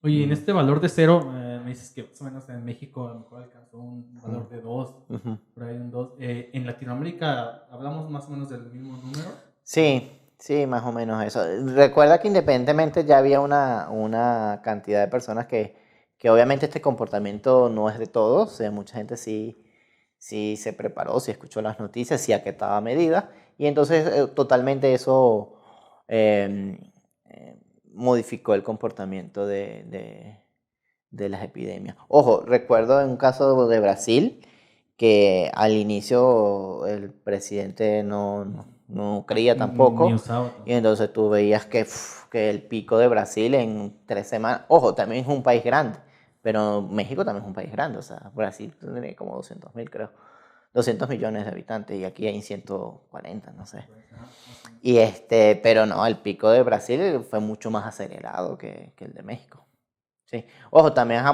Oye, en este valor de cero, me dices que más o menos en México a lo mejor alcanzó un valor de 2, Ujú. por ahí un 2. ¿En Latinoamérica hablamos más o menos del mismo número? Sí, sí, más o menos eso. Recuerda que independientemente ya había una cantidad de personas que obviamente este comportamiento no es de todos, o sea, mucha gente sí se preparó, sí escuchó las noticias, sí acataba medidas, y entonces totalmente eso eh, eh, modificó el comportamiento de las epidemias. Ojo, recuerdo en un caso de Brasil que al inicio el presidente no creía Ni tampoco, usaba y tampoco. entonces tú veías que el pico de Brasil en 3 semanas, ojo, también es un país grande, pero México también es un país grande, o sea, Brasil tiene como 200.000, creo, 200 millones de habitantes, y aquí hay 140, no sé. Ajá, más o menos. Pero no, el pico de Brasil fue mucho más acelerado que el de México. Sí. Ojo, también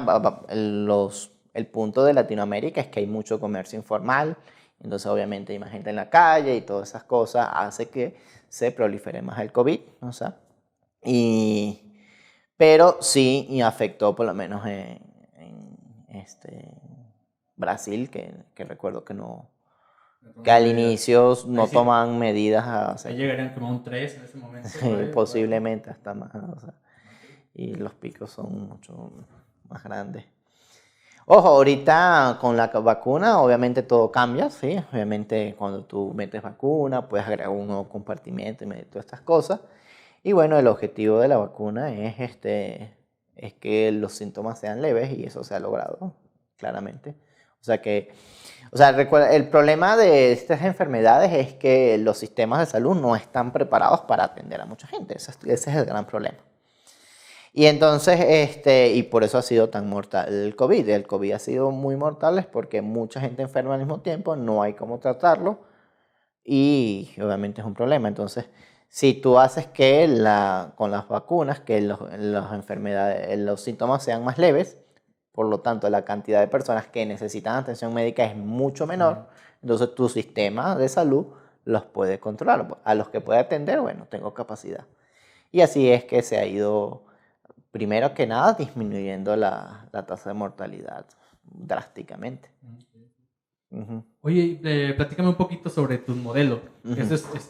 el punto de Latinoamérica es que hay mucho comercio informal, entonces obviamente hay más gente en la calle y todas esas cosas hace que se prolifere más el COVID, o sea, y, pero sí y afectó por lo menos en Brasil, que recuerdo que Entonces, al inicio ahí no sí, toman medidas, o ahí sea, llegarían como a un 3 en ese momento, por ahí, o 4. posiblemente hasta más, o sea, y los picos son mucho más grandes. Ojo, ahorita con la vacuna obviamente todo cambia, ¿sí? Obviamente cuando tú metes vacuna puedes agregar un nuevo compartimiento y meter todas estas cosas. Y bueno, el objetivo de la vacuna es que los síntomas sean leves y eso se ha logrado, claramente. O sea que, recuerda, el problema de estas enfermedades es que los sistemas de salud no están preparados para atender a mucha gente. Ese es el gran problema. Y entonces, y por eso ha sido tan mortal el COVID. El COVID ha sido muy mortal es porque mucha gente enferma al mismo tiempo, no hay cómo tratarlo y obviamente es un problema. Entonces, si tú haces que con las vacunas, que las enfermedades, los síntomas sean más leves, por lo tanto la cantidad de personas que necesitan atención médica es mucho menor, entonces tu sistema de salud los puede controlar. A los que puede atender, bueno, tengo capacidad. Y así es que se ha ido, primero que nada, disminuyendo la tasa de mortalidad drásticamente. Uh-huh. Oye, platícame un poquito sobre tu modelo. Uh-huh. Eso es,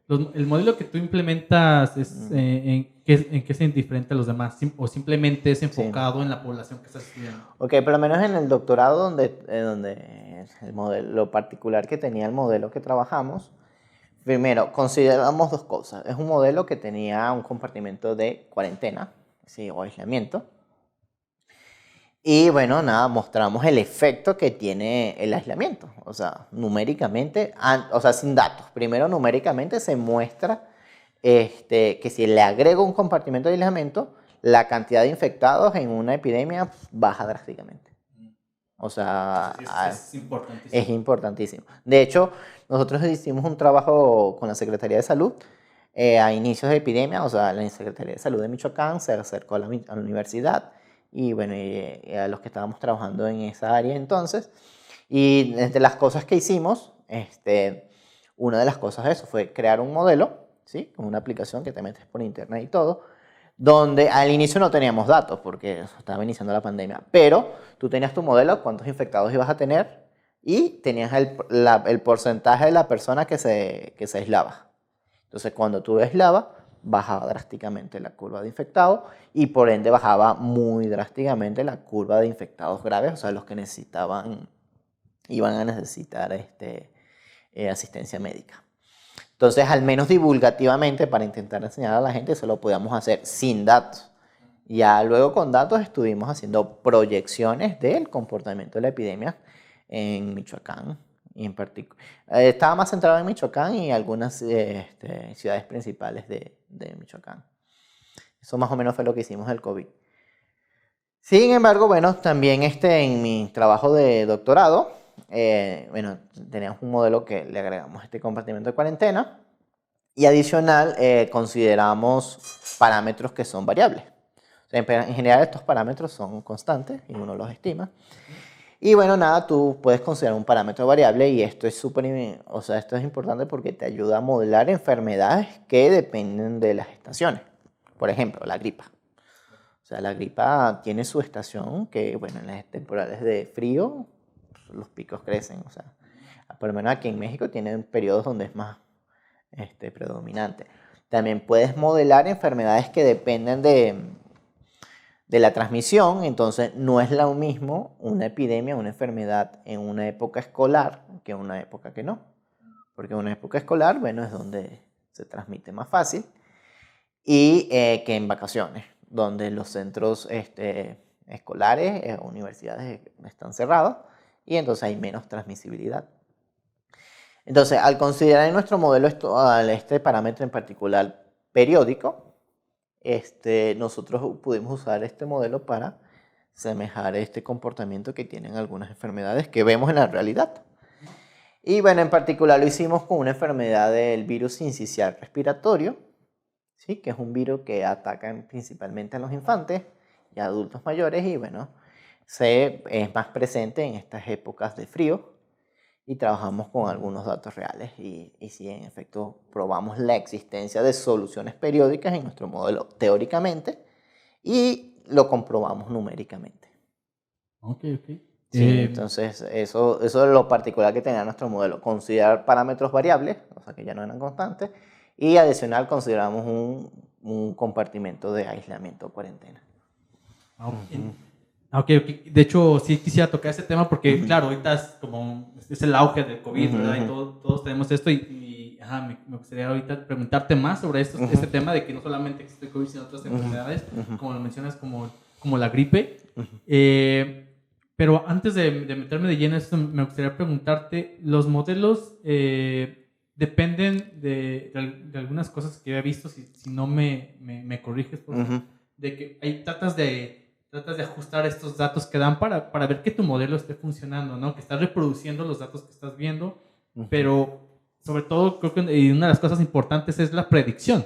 el modelo que tú implementas, ¿en qué se diferente a los demás? ¿O simplemente es enfocado en la población que estás estudiando? Ok, por lo menos en el doctorado, donde el modelo, lo particular que tenía el modelo que trabajamos, primero, consideramos dos cosas. Es un modelo que tenía un compartimento de cuarentena, ¿sí? O aislamiento. Y bueno, nada, mostramos el efecto que tiene el aislamiento. O sea, numéricamente, sin datos. Primero, numéricamente se muestra que si le agrego un compartimento de aislamiento, la cantidad de infectados en una epidemia baja drásticamente. O sea, es importantísimo. Es importantísimo. De hecho, nosotros hicimos un trabajo con la Secretaría de Salud a inicios de epidemia. O sea, la Secretaría de Salud de Michoacán se acercó a la universidad y bueno, y a los que estábamos trabajando en esa área entonces. Y entre las cosas que hicimos, una de las cosas de eso fue crear un modelo, ¿sí? Con una aplicación que te metes por internet y todo, donde al inicio no teníamos datos porque estaba iniciando la pandemia, pero tú tenías tu modelo, cuántos infectados ibas a tener y tenías el porcentaje de la persona que se aislaba. Entonces, cuando tú aislabas, bajaba drásticamente la curva de infectados y por ende bajaba muy drásticamente la curva de infectados graves, o sea, los que iban a necesitar asistencia médica. Entonces, al menos divulgativamente, para intentar enseñar a la gente, eso lo podíamos hacer sin datos. Ya luego con datos estuvimos haciendo proyecciones del comportamiento de la epidemia en Michoacán. Y en particular, estaba más centrado en Michoacán y algunas ciudades principales de Michoacán. Eso más o menos fue lo que hicimos del COVID. Sin embargo, bueno, también en mi trabajo de doctorado, teníamos un modelo que le agregamos este compartimento de cuarentena y adicional consideramos parámetros que son variables. O sea, en general estos parámetros son constantes y uno los estima. Y bueno, nada, tú puedes considerar un parámetro variable y esto es esto es importante porque te ayuda a modelar enfermedades que dependen de las estaciones. Por ejemplo, la gripa. O sea, la gripa tiene su estación que, bueno, en las temporales de frío los picos crecen. O sea, por lo menos aquí en México tienen periodos donde es más predominante. También puedes modelar enfermedades que dependen de la transmisión, entonces no es lo mismo una epidemia, una enfermedad en una época escolar que en una época que no. Porque en una época escolar, bueno, es donde se transmite más fácil y que en vacaciones, donde los centros escolares, universidades están cerrados y entonces hay menos transmisibilidad. Entonces, al considerar en nuestro modelo este parámetro en particular periódico, nosotros pudimos usar este modelo para semejar este comportamiento que tienen algunas enfermedades que vemos en la realidad. Y bueno, en particular lo hicimos con una enfermedad del virus sincicial respiratorio, ¿sí? Que es un virus que ataca principalmente a los infantes y a adultos mayores y bueno, es más presente en estas épocas de frío. Y trabajamos con algunos datos reales y sí, en efecto, probamos la existencia de soluciones periódicas en nuestro modelo teóricamente y lo comprobamos numéricamente. Ok. Sí, entonces eso es lo particular que tenía nuestro modelo. Considerar parámetros variables, o sea que ya no eran constantes, y adicional consideramos un compartimento de aislamiento o cuarentena. Okay. Ok. De hecho, sí quisiera tocar ese tema porque, claro, ahorita es el auge del COVID, ¿verdad? Y todos tenemos esto ajá, me gustaría ahorita preguntarte más sobre este tema de que no solamente existe el COVID, sino otras enfermedades, como lo mencionas, como la gripe. Pero antes de meterme de lleno en esto, me gustaría preguntarte, los modelos dependen de algunas cosas que he visto, si no me corriges, por favor, de que ahí tratas de ajustar estos datos que dan para ver que tu modelo esté funcionando, ¿no? Que estás reproduciendo los datos que estás viendo, pero sobre todo creo que una de las cosas importantes es la predicción,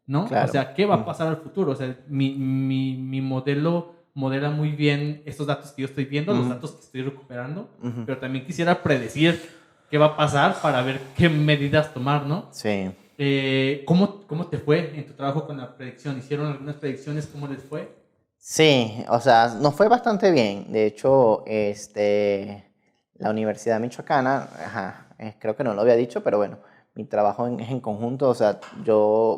¿no? Claro. O sea, ¿qué va a pasar al futuro? O sea, mi modelo modela muy bien estos datos que yo estoy viendo, los datos que estoy recuperando, pero también quisiera predecir qué va a pasar para ver qué medidas tomar, ¿no? Sí. ¿Cómo te fue en tu trabajo con la predicción? ¿Hicieron algunas predicciones? ¿Cómo les fue? Sí, o sea, nos fue bastante bien. De hecho, la Universidad Michoacana, ajá, creo que no lo había dicho, pero bueno, mi trabajo es en conjunto. O sea,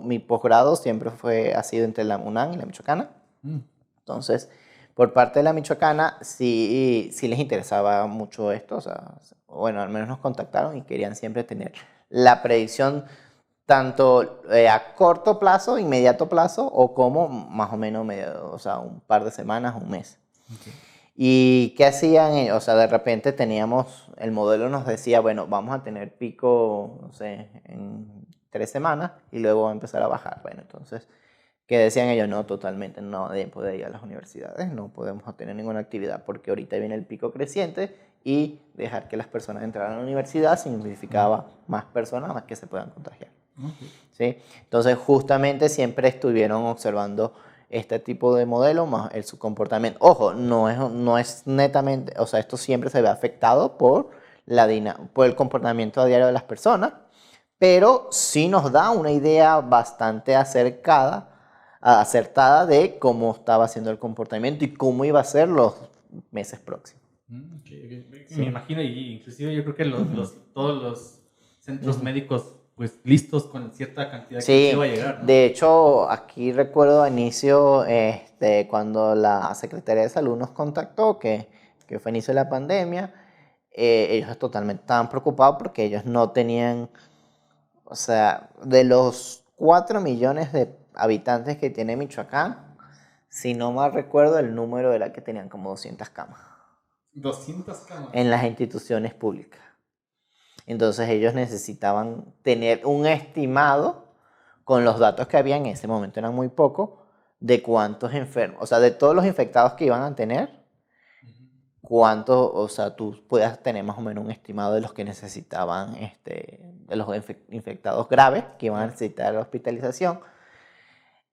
mi posgrado siempre ha sido entre la UNAM y la Michoacana. Entonces, por parte de la Michoacana, sí les interesaba mucho esto. O sea, bueno, al menos nos contactaron y querían siempre tener la predicción tanto a corto plazo, inmediato plazo, o como más o menos o sea, un par de semanas, un mes. Okay. ¿Y qué hacían ellos? O sea, de repente el modelo nos decía, bueno, vamos a tener pico, no sé, en 3 semanas y luego va a empezar a bajar. Bueno, entonces, ¿qué decían ellos? No, totalmente, no puede ir a las universidades, no podemos tener ninguna actividad porque ahorita viene el pico creciente y dejar que las personas entraran a la universidad significaba más personas más que se puedan contagiar. Okay. ¿Sí? Entonces, justamente siempre estuvieron observando este tipo de modelo más su comportamiento. Ojo, no es netamente, o sea, esto siempre se ve afectado por el comportamiento diario de las personas, pero sí nos da una idea bastante acertada de cómo estaba siendo el comportamiento y cómo iba a ser los meses próximos. Okay. Sí. Me imagino, y inclusive yo creo que todos los centros médicos, pues listos con cierta cantidad que Sí, iba a llegar, ¿no? de hecho, aquí recuerdo a inicio, cuando la Secretaría de Salud nos contactó, que fue inicio de la pandemia, ellos totalmente estaban preocupados porque ellos no tenían, o sea, de los 4 millones de habitantes que tiene Michoacán, si no mal recuerdo, el número era que tenían como 200 camas 200 camas. en las instituciones públicas. Entonces ellos necesitaban tener un estimado con los datos que había en ese momento, eran muy pocos, de cuántos enfermos, o sea, de todos los infectados que iban a tener, cuántos, o sea, tú puedas tener más o menos un estimado de los que necesitaban, de los infectados graves que iban a necesitar la hospitalización.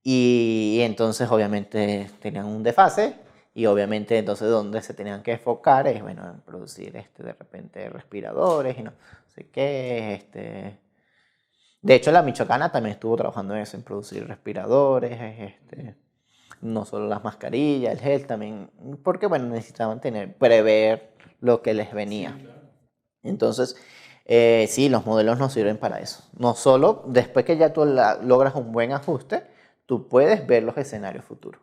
Y entonces obviamente tenían un desfase y obviamente entonces donde se tenían que enfocar es, bueno, en producir de repente respiradores y no sé qué, De hecho, la Michoacana también estuvo trabajando en eso, en producir respiradores, no solo las mascarillas, el gel también, porque bueno, necesitaban prever lo que les venía. Sí, claro. Entonces, sí, los modelos nos sirven para eso. No solo después que ya tú logras un buen ajuste, tú puedes ver los escenarios futuros.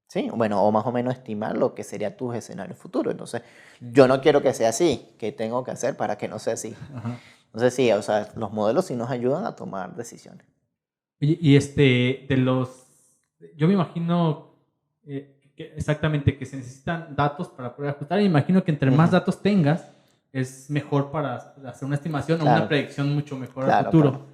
¿Sí? Bueno, o más o menos estimar lo que sería tu escenario futuro. Entonces, yo no quiero que sea así. ¿Qué tengo que hacer para que no sea así? Ajá. Entonces, sí, o sea, los modelos sí nos ayudan a tomar decisiones. Y yo me imagino exactamente que se necesitan datos para poder ajustar. Y me imagino que entre más datos tengas, es mejor para hacer una estimación o una predicción mucho mejor al futuro. Claro.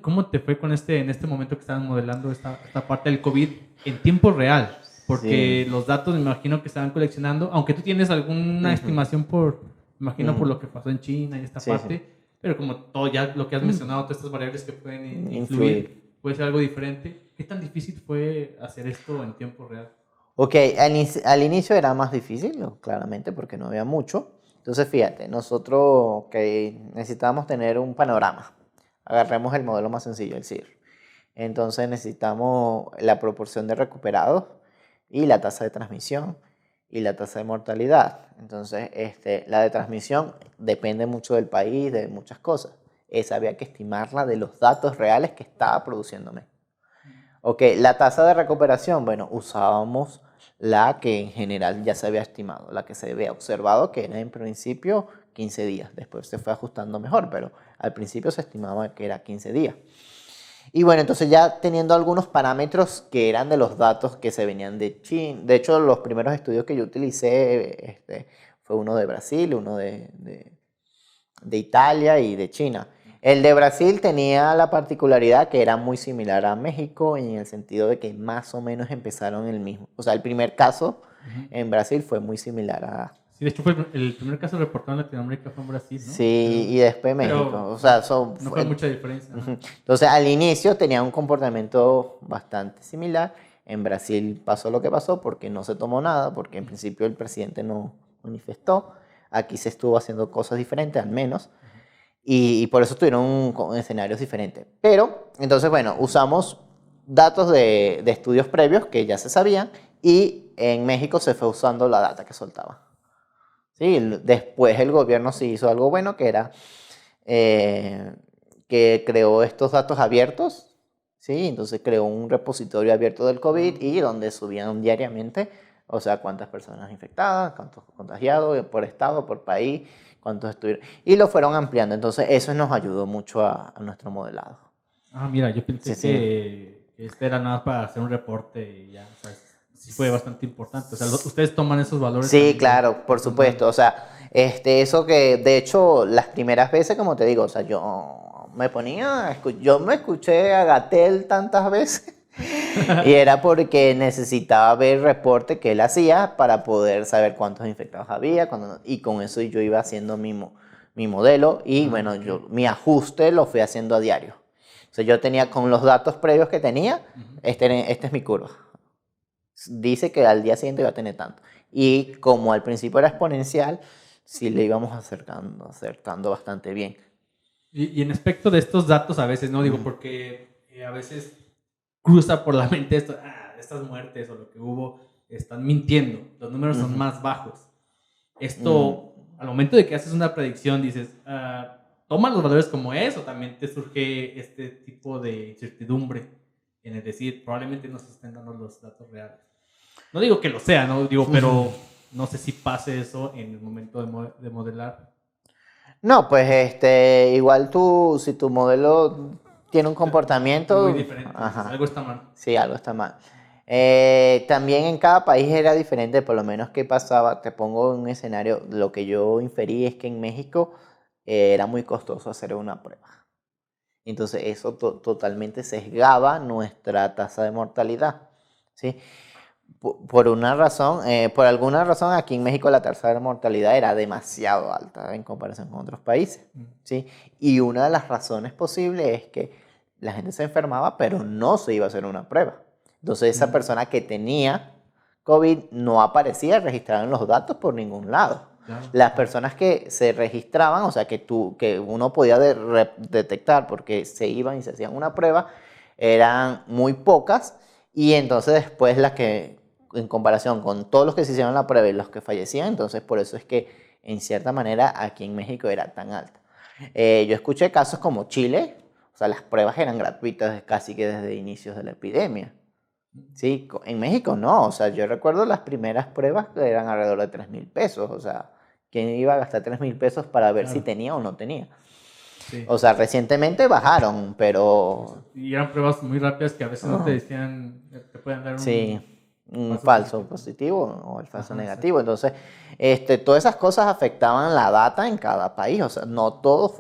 ¿Cómo te fue en este momento que estaban modelando esta parte del COVID en tiempo real? Porque los datos me imagino que estaban coleccionando, aunque tú tienes alguna estimación me imagino por lo que pasó en China y esta parte, pero como todo ya lo que has mencionado, todas estas variables que pueden influir, puede ser algo diferente. ¿Qué tan difícil fue hacer esto en tiempo real? Ok, al inicio era más difícil, claramente, porque no había mucho. Entonces, fíjate, nosotros necesitábamos tener un panorama. Agarremos el modelo más sencillo, el CIR. Entonces necesitamos la proporción de recuperados y la tasa de transmisión y la tasa de mortalidad. Entonces, la de transmisión depende mucho del país, de muchas cosas. Esa había que estimarla de los datos reales que estaba produciéndome. Ok, la tasa de recuperación, bueno, usábamos la que en general ya se había estimado, la que se había observado, que era en principio 15 días. Después se fue ajustando mejor, pero al principio se estimaba que era 15 días. Y bueno, entonces ya teniendo algunos parámetros que eran de los datos que se venían de China. De hecho, los primeros estudios que yo utilicé fue uno de Brasil, uno de Italia y de China. El de Brasil tenía la particularidad que era muy similar a México en el sentido de que más o menos empezaron el mismo. O sea, el primer caso en Brasil fue muy similar a... Sí, de hecho fue el primer caso reportado en Latinoamérica fue en Brasil, ¿no? Sí, y después México. O sea, no fue mucha diferencia. Entonces, al inicio tenía un comportamiento bastante similar. En Brasil pasó lo que pasó porque no se tomó nada, porque en principio el presidente no manifestó. Aquí se estuvo haciendo cosas diferentes, al menos. Y por eso tuvieron escenarios diferentes. Pero, entonces, bueno, usamos datos de estudios previos que ya se sabían y en México se fue usando la data que soltaba. ¿Sí? Después el gobierno sí hizo algo bueno, que era que creó estos datos abiertos, ¿sí? Entonces creó un repositorio abierto del COVID y donde subían diariamente, o sea, cuántas personas infectadas, cuántos contagiados por estado, por país, cuántos estuvieron. Y lo fueron ampliando. Entonces eso nos ayudó mucho a nuestro modelado. Ah, mira, yo pensé que este era nada para hacer un reporte y ya, o sea, sí fue bastante importante. O sea, ustedes toman esos valores. Sí, claro, por supuesto. O sea, eso que, de hecho, las primeras veces, como te digo, o sea, yo me escuché a Gatell tantas veces y era porque necesitaba ver el reporte que él hacía para poder saber cuántos infectados había, y con eso yo iba haciendo mi modelo y bueno, mi ajuste lo fui haciendo a diario. O sea, yo tenía con los datos previos que tenía, este es mi curva. Dice que al día siguiente iba a tener tanto. Y como al principio era exponencial, sí le íbamos acertando bastante bien. Y en aspecto de estos datos a veces, ¿no? Digo, porque a veces cruza por la mente estas muertes o lo que hubo, están mintiendo, los números son más bajos. Esto, al momento de que haces una predicción, dices, ¿toman los valores como es o también te surge este tipo de incertidumbre en el decir, probablemente no se estén dando los datos reales? No digo que lo sea, ¿no? Digo, pero no sé si pase eso en el momento de modelar. No, pues igual si tu modelo tiene un comportamiento... Muy diferente, algo está mal. Sí, algo está mal. También en cada país era diferente, por lo menos qué pasaba. Te pongo un escenario, lo que yo inferí es que en México era muy costoso hacer una prueba. Entonces eso totalmente sesgaba nuestra tasa de mortalidad, ¿sí? Por alguna razón aquí en México la tasa de mortalidad era demasiado alta en comparación con otros países, ¿sí? Y una de las razones posibles es que la gente se enfermaba, pero no se iba a hacer una prueba. Entonces esa persona que tenía COVID no aparecía registrada en los datos por ningún lado. Claro. Las personas que se registraban, o sea, que uno podía detectar porque se iban y se hacían una prueba, eran muy pocas y entonces después las que, en comparación con todos los que se hicieron la prueba y los que fallecían, entonces por eso es que en cierta manera aquí en México era tan alta. Yo escuché casos como Chile, o sea, las pruebas eran gratuitas casi que desde inicios de la epidemia. Sí, en México no, o sea, yo recuerdo las primeras pruebas que eran alrededor de 3,000 pesos, o sea, ¿quién iba a gastar 3,000 pesos para ver si tenía o no tenía? Sí. O sea, recientemente bajaron, pero... Y eran pruebas muy rápidas que a veces no te decían, te pueden dar un falso positivo o el falso negativo. Sí. Entonces, todas esas cosas afectaban la data en cada país, o sea, no todo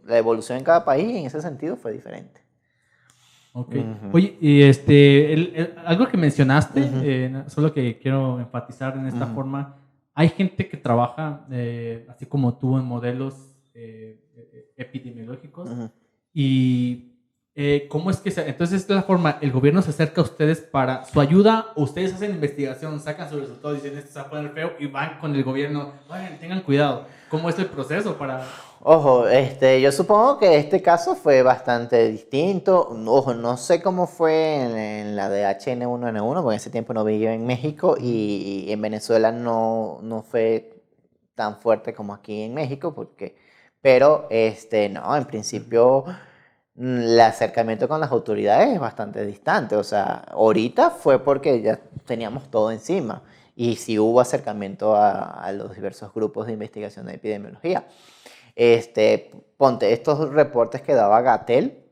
la evolución en cada país en ese sentido fue diferente. Ok. Oye, y algo que mencionaste, solo que quiero enfatizar en esta forma, hay gente que trabaja, así como tú, en modelos epidemiológicos, y ¿cómo es que entonces esta es la forma, el gobierno se acerca a ustedes para su ayuda, o ustedes hacen investigación, sacan sus resultados, dicen esto se va a poner feo, y van con el gobierno, oigan, tengan cuidado? ¿Cómo es el proceso para...? Ojo, yo supongo que este caso fue bastante distinto. Ojo, no sé cómo fue en la de H1N1, porque en ese tiempo no vivía en México y en Venezuela no fue tan fuerte como aquí en México, pero no, en principio el acercamiento con las autoridades es bastante distante. O sea, ahorita fue porque ya teníamos todo encima y sí hubo acercamiento a los diversos grupos de investigación de epidemiología. Ponte, estos reportes que daba Gatel,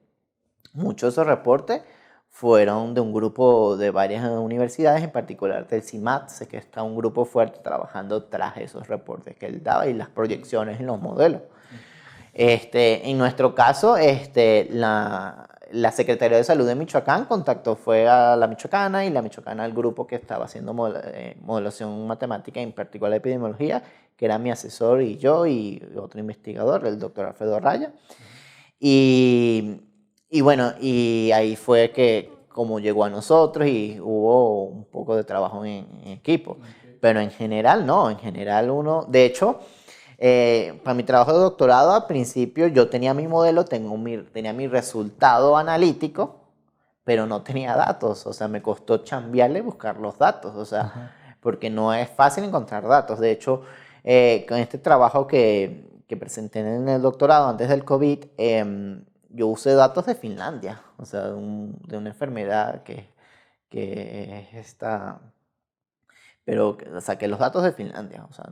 muchos de esos reportes fueron de un grupo de varias universidades, en particular del CIMAT, sé que está un grupo fuerte trabajando tras esos reportes que él daba y las proyecciones en los modelos. En nuestro caso, la Secretaría de Salud de Michoacán fue a la Michoacana y la Michoacana al grupo que estaba haciendo modelación matemática, en particular epidemiología, que era mi asesor y yo y otro investigador, el doctor Alfredo Raya. Y bueno, y ahí fue que como llegó a nosotros y hubo un poco de trabajo en equipo. Pero en general no, en general uno, de hecho, para mi trabajo de doctorado al principio yo tenía mi modelo, tenía mi resultado analítico, pero no tenía datos, o sea, me costó chambearle buscar los datos, o sea, porque no es fácil encontrar datos. De hecho, con este trabajo que presenté en el doctorado antes del COVID, yo usé datos de Finlandia, o sea, de una enfermedad que es esta, pero saqué los datos de Finlandia, o sea,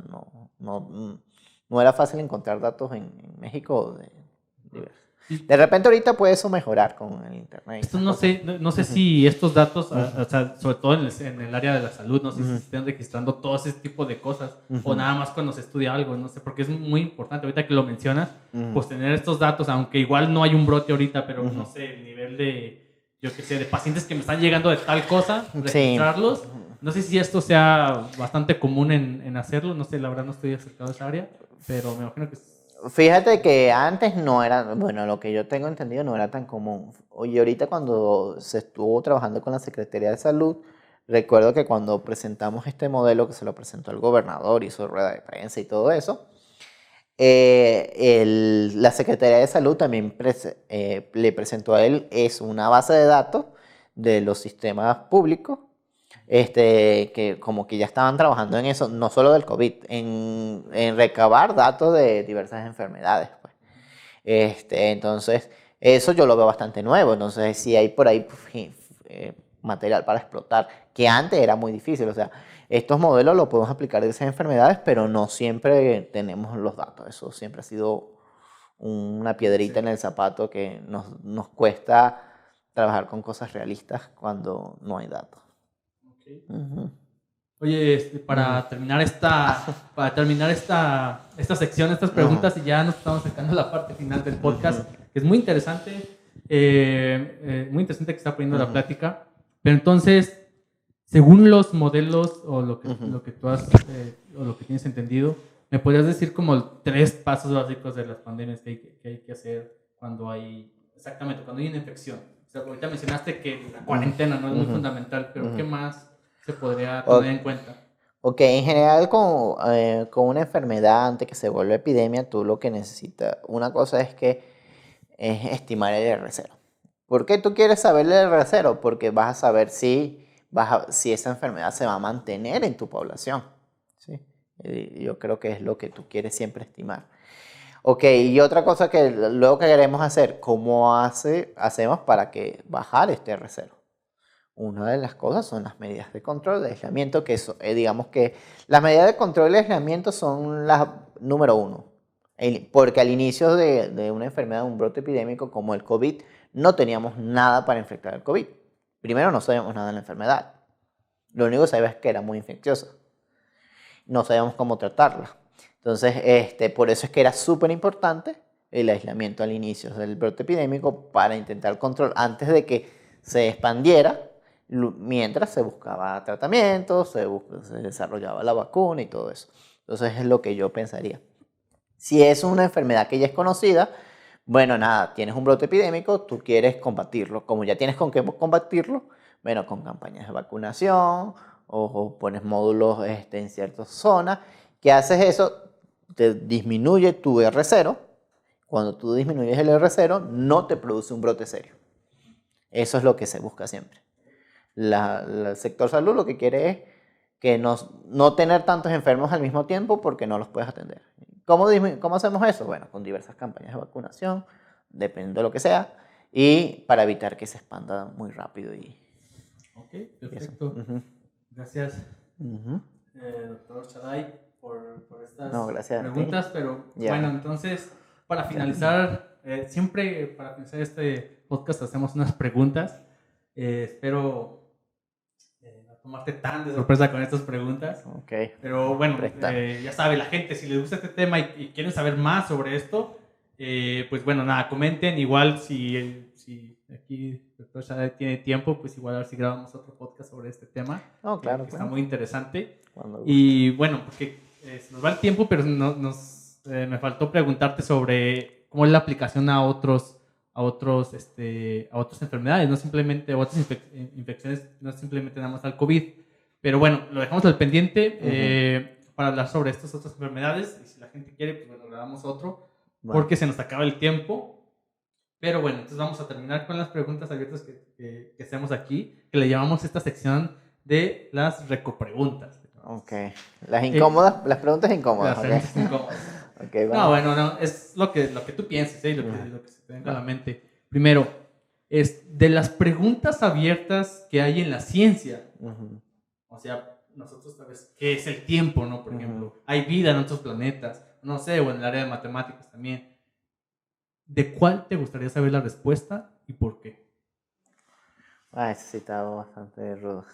no era fácil encontrar datos en México de repente ahorita puede eso mejorar con el internet. Esto no sé si estos datos, o sea, sobre todo en el área de la salud, no sé si se estén registrando todo ese tipo de cosas o nada más cuando se estudia algo, no sé, porque es muy importante ahorita que lo mencionas, pues tener estos datos, aunque igual no hay un brote ahorita, pero no sé, el nivel de, yo qué sé, de pacientes que me están llegando de tal cosa, registrarlos. No sé si esto sea bastante común en hacerlo, no sé, la verdad no estoy acercado a esa área, pero me imagino que... Fíjate que antes no era, bueno, lo que yo tengo entendido no era tan común. Oye, ahorita cuando se estuvo trabajando con la Secretaría de Salud, recuerdo que cuando presentamos este modelo, que se lo presentó el gobernador, hizo rueda de prensa y todo eso, la Secretaría de Salud también le presentó a él una base de datos de los sistemas públicos, que como que ya estaban trabajando en eso, no solo del COVID, en recabar datos de diversas enfermedades, pues. Entonces, eso yo lo veo bastante nuevo, entonces sí hay por ahí material para explotar, que antes era muy difícil, o sea, estos modelos los podemos aplicar a esas enfermedades, pero no siempre tenemos los datos, eso siempre ha sido una piedrita en el zapato que nos cuesta trabajar con cosas realistas cuando no hay datos. Oye, para terminar esta sección, estas preguntas, y ya nos estamos acercando a la parte final del podcast, que es muy interesante que está poniendo la plática. Pero entonces, según los modelos o lo que tú has o lo que tienes entendido, ¿me podrías decir como 3 pasos básicos de las pandemias que hay que hacer cuando hay una infección? O sea, ahorita mencionaste que la cuarentena no es muy fundamental, pero ¿qué más se podría tener en cuenta? Ok, en general con una enfermedad antes que se vuelva epidemia, tú lo que necesitas, una cosa es estimar el R0. ¿Por qué tú quieres saber el R0? Porque vas a saber si esa enfermedad se va a mantener en tu población. ¿Sí? Yo creo que es lo que tú quieres siempre estimar. Ok, y otra cosa que luego que queremos hacer, ¿cómo hacemos para bajar este R0? Una de las cosas son las medidas de control de aislamiento, que digamos que las medidas de control de aislamiento son las número 1. Porque al inicio de una enfermedad, un brote epidémico como el COVID, no teníamos nada para infectar el COVID. Primero, no sabíamos nada de la enfermedad. Lo único que sabíamos es que era muy infecciosa. No sabíamos cómo tratarla. Entonces, por eso es que era súper importante el aislamiento al inicio del brote epidémico para intentar control antes de que se expandiera, mientras se buscaba tratamiento, se desarrollaba la vacuna y todo eso. Entonces es lo que yo pensaría. Si es una enfermedad que ya es conocida, bueno, nada, tienes un brote epidémico, tú quieres combatirlo. Como ya tienes con qué combatirlo, bueno, con campañas de vacunación o pones módulos en ciertas zonas. ¿Qué haces eso? Te disminuye tu R0. Cuando tú disminuyes el R0, no te produce un brote serio. Eso es lo que se busca siempre. El sector salud lo que quiere es que no tener tantos enfermos al mismo tiempo porque no los puedes atender. ¿Cómo hacemos eso? Bueno, con diversas campañas de vacunación, dependiendo de lo que sea, y para evitar que se expanda muy rápido. Ok, perfecto. Gracias, doctor Shaddai, por estas gracias preguntas. Pero bueno, entonces, para finalizar, siempre para finalizar este podcast hacemos unas preguntas. Espero no tomarte tan de sorpresa con estas preguntas. Okay. Pero bueno, ya sabe la gente, si les gusta este tema y quieren saber más sobre esto, pues bueno, nada, comenten. Igual si aquí el doctor Shaddai tiene tiempo, pues igual a ver si grabamos otro podcast sobre este tema. Claro, que está muy interesante. Cuando Y bueno, porque se nos va el tiempo, pero me faltó preguntarte sobre cómo es la aplicación a otras enfermedades, no simplemente a otras infecciones, no simplemente nada más al COVID. Pero bueno, lo dejamos al pendiente para hablar sobre estas otras enfermedades. Y si la gente quiere, pues bueno, grabamos otro, porque se nos acaba el tiempo. Pero bueno, entonces vamos a terminar con las preguntas abiertas que hacemos aquí, que le llamamos esta sección de las recopreguntas. Ok. Las incómodas, las preguntas incómodas. Las preguntas incómodas. Okay, bueno. No, bueno, es lo que tú pienses, lo que se te venga a la mente. Primero, de las preguntas abiertas que hay en la ciencia. O sea, nosotros sabemos qué es el tiempo, ¿no? Por ejemplo, hay vida en otros planetas, no sé, o en el área de matemáticas también. ¿De cuál te gustaría saber la respuesta y por qué? Ese sí estaba bastante rudo.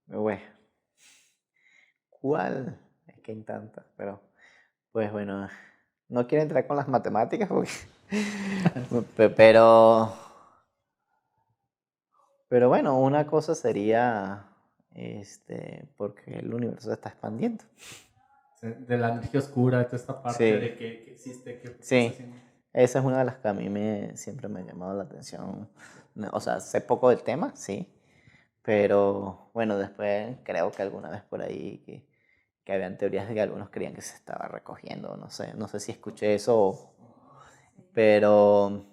Bueno, ¿cuál? Es que hay tantas, pero pues bueno, no quiero entrar con las matemáticas porque pero bueno, una cosa sería porque el universo se está expandiendo. De la energía oscura, de esta parte de que existe, que sí. Esa es una de las que a mí siempre me ha llamado la atención. O sea, sé poco del tema, sí. Pero bueno, después creo que alguna vez por ahí que habían teorías de que algunos creían que se estaba recogiendo. No sé si escuché eso, pero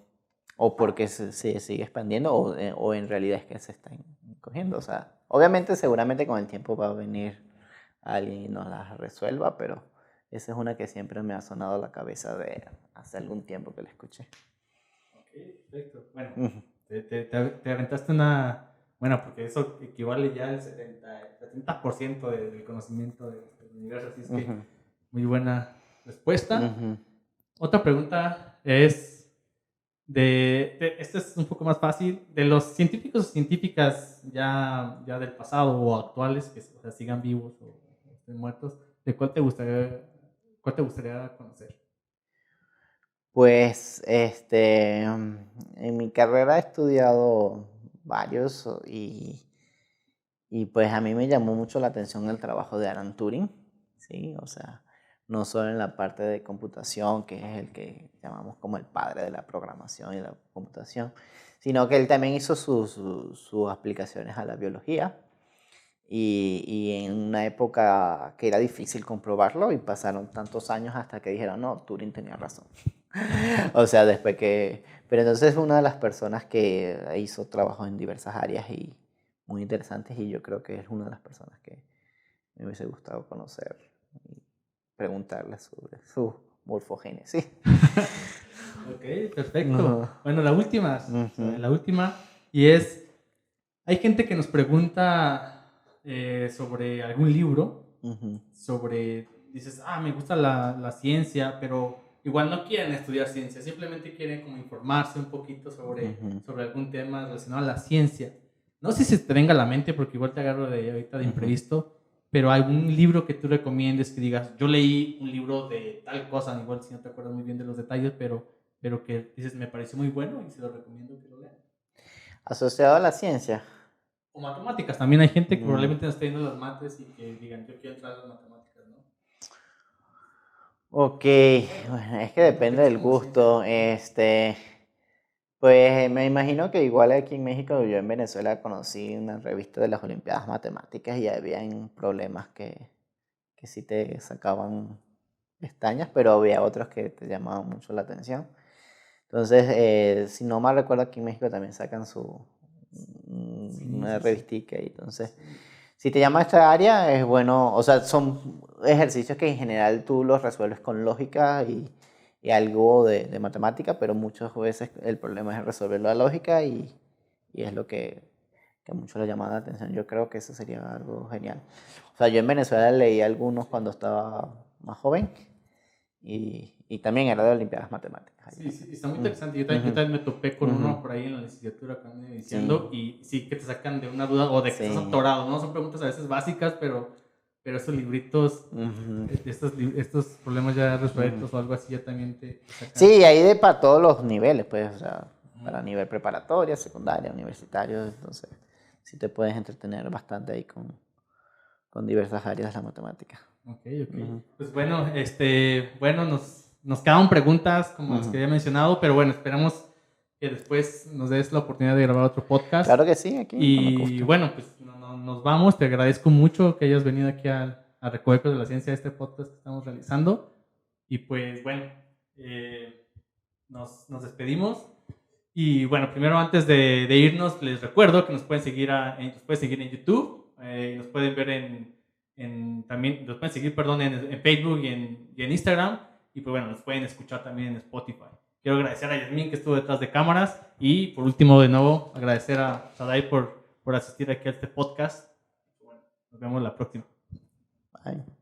o porque se sigue expandiendo o en realidad es que se está cogiendo. O sea, obviamente seguramente con el tiempo va a venir alguien y nos la resuelva, pero esa es una que siempre me ha sonado a la cabeza de hace algún tiempo que la escuché. Ok, perfecto. Bueno, te aventaste una... Bueno, porque eso equivale ya al 70% del conocimiento del universo, así es que muy buena respuesta. Otra pregunta es esta es un poco más fácil, de los científicos o científicas ya del pasado o actuales, que o sea, sigan vivos o estén muertos, ¿de cuál te gustaría conocer? Pues, en mi carrera he estudiado varios y pues a mí me llamó mucho la atención el trabajo de Alan Turing, ¿sí? O sea, no solo en la parte de computación, que es el que llamamos como el padre de la programación y la computación, sino que él también hizo sus aplicaciones a la biología y en una época que era difícil comprobarlo y pasaron tantos años hasta que dijeron, no, Turing tenía razón. O sea, después que... Pero entonces fue una de las personas que hizo trabajos en diversas áreas y muy interesantes y yo creo que es una de las personas que me hubiese gustado conocer y preguntarle sobre su morfogénesis. Ok, perfecto. Bueno, la última, y es, hay gente que nos pregunta sobre algún libro, dices, me gusta la ciencia, pero igual no quieren estudiar ciencia, simplemente quieren como informarse un poquito sobre algún tema relacionado a la ciencia. No sé si te venga a la mente, porque igual te agarro ahorita de imprevisto, pero algún libro que tú recomiendes que digas, yo leí un libro de tal cosa, igual si no te acuerdas muy bien de los detalles, pero que dices, me pareció muy bueno y se lo recomiendo que lo lean. ¿Asociado a la ciencia? O matemáticas, también hay gente que probablemente no esté viendo las mates y que digan, yo quiero entrar a las matemáticas, ¿no? Ok, bueno, es que depende del gusto. Pues me imagino que igual aquí en México, yo en Venezuela conocí una revista de las Olimpiadas Matemáticas y habían problemas que sí te sacaban pestañas, pero había otros que te llamaban mucho la atención. Entonces, si no mal recuerdo, aquí en México también sacan una revistica y entonces... Si te llama esta área, es bueno, o sea, son ejercicios que en general tú los resuelves con lógica y algo de matemática, pero muchas veces el problema es resolver la lógica y es lo que a muchos les llama la atención. Yo creo que eso sería algo genial. O sea, yo en Venezuela leí algunos cuando estaba más joven y también era de Olimpiadas Matemáticas. Sí, sí, está muy interesante. Yo también me topé con uno por ahí en la licenciatura que ando diciendo y sí que te sacan de una duda o de que estás atorado, ¿no? Son preguntas a veces básicas, pero estos libritos, estos problemas ya resueltos o algo así ya también te sacan. Sí, hay de para todos los niveles, pues, o sea, para nivel preparatoria, secundaria, universitario, entonces sí te puedes entretener bastante ahí con diversas áreas de la matemática. Ok. Pues bueno, nos quedaron preguntas como las que había mencionado, pero bueno, esperamos que después nos des la oportunidad de grabar otro podcast. Claro que sí, aquí. Y bueno, pues nos vamos. Te agradezco mucho que hayas venido aquí a Recovecos de la Ciencia, este podcast que estamos realizando. Y pues bueno, nos despedimos. Y bueno, primero antes de irnos, les recuerdo que nos pueden seguir en YouTube, nos pueden ver también nos pueden seguir, en Facebook y en Instagram, y pues bueno, nos pueden escuchar también en Spotify. Quiero agradecer a Yasmín que estuvo detrás de cámaras y por último, de nuevo, agradecer a Sadai por asistir aquí a este podcast. Bueno, nos vemos la próxima. Bye.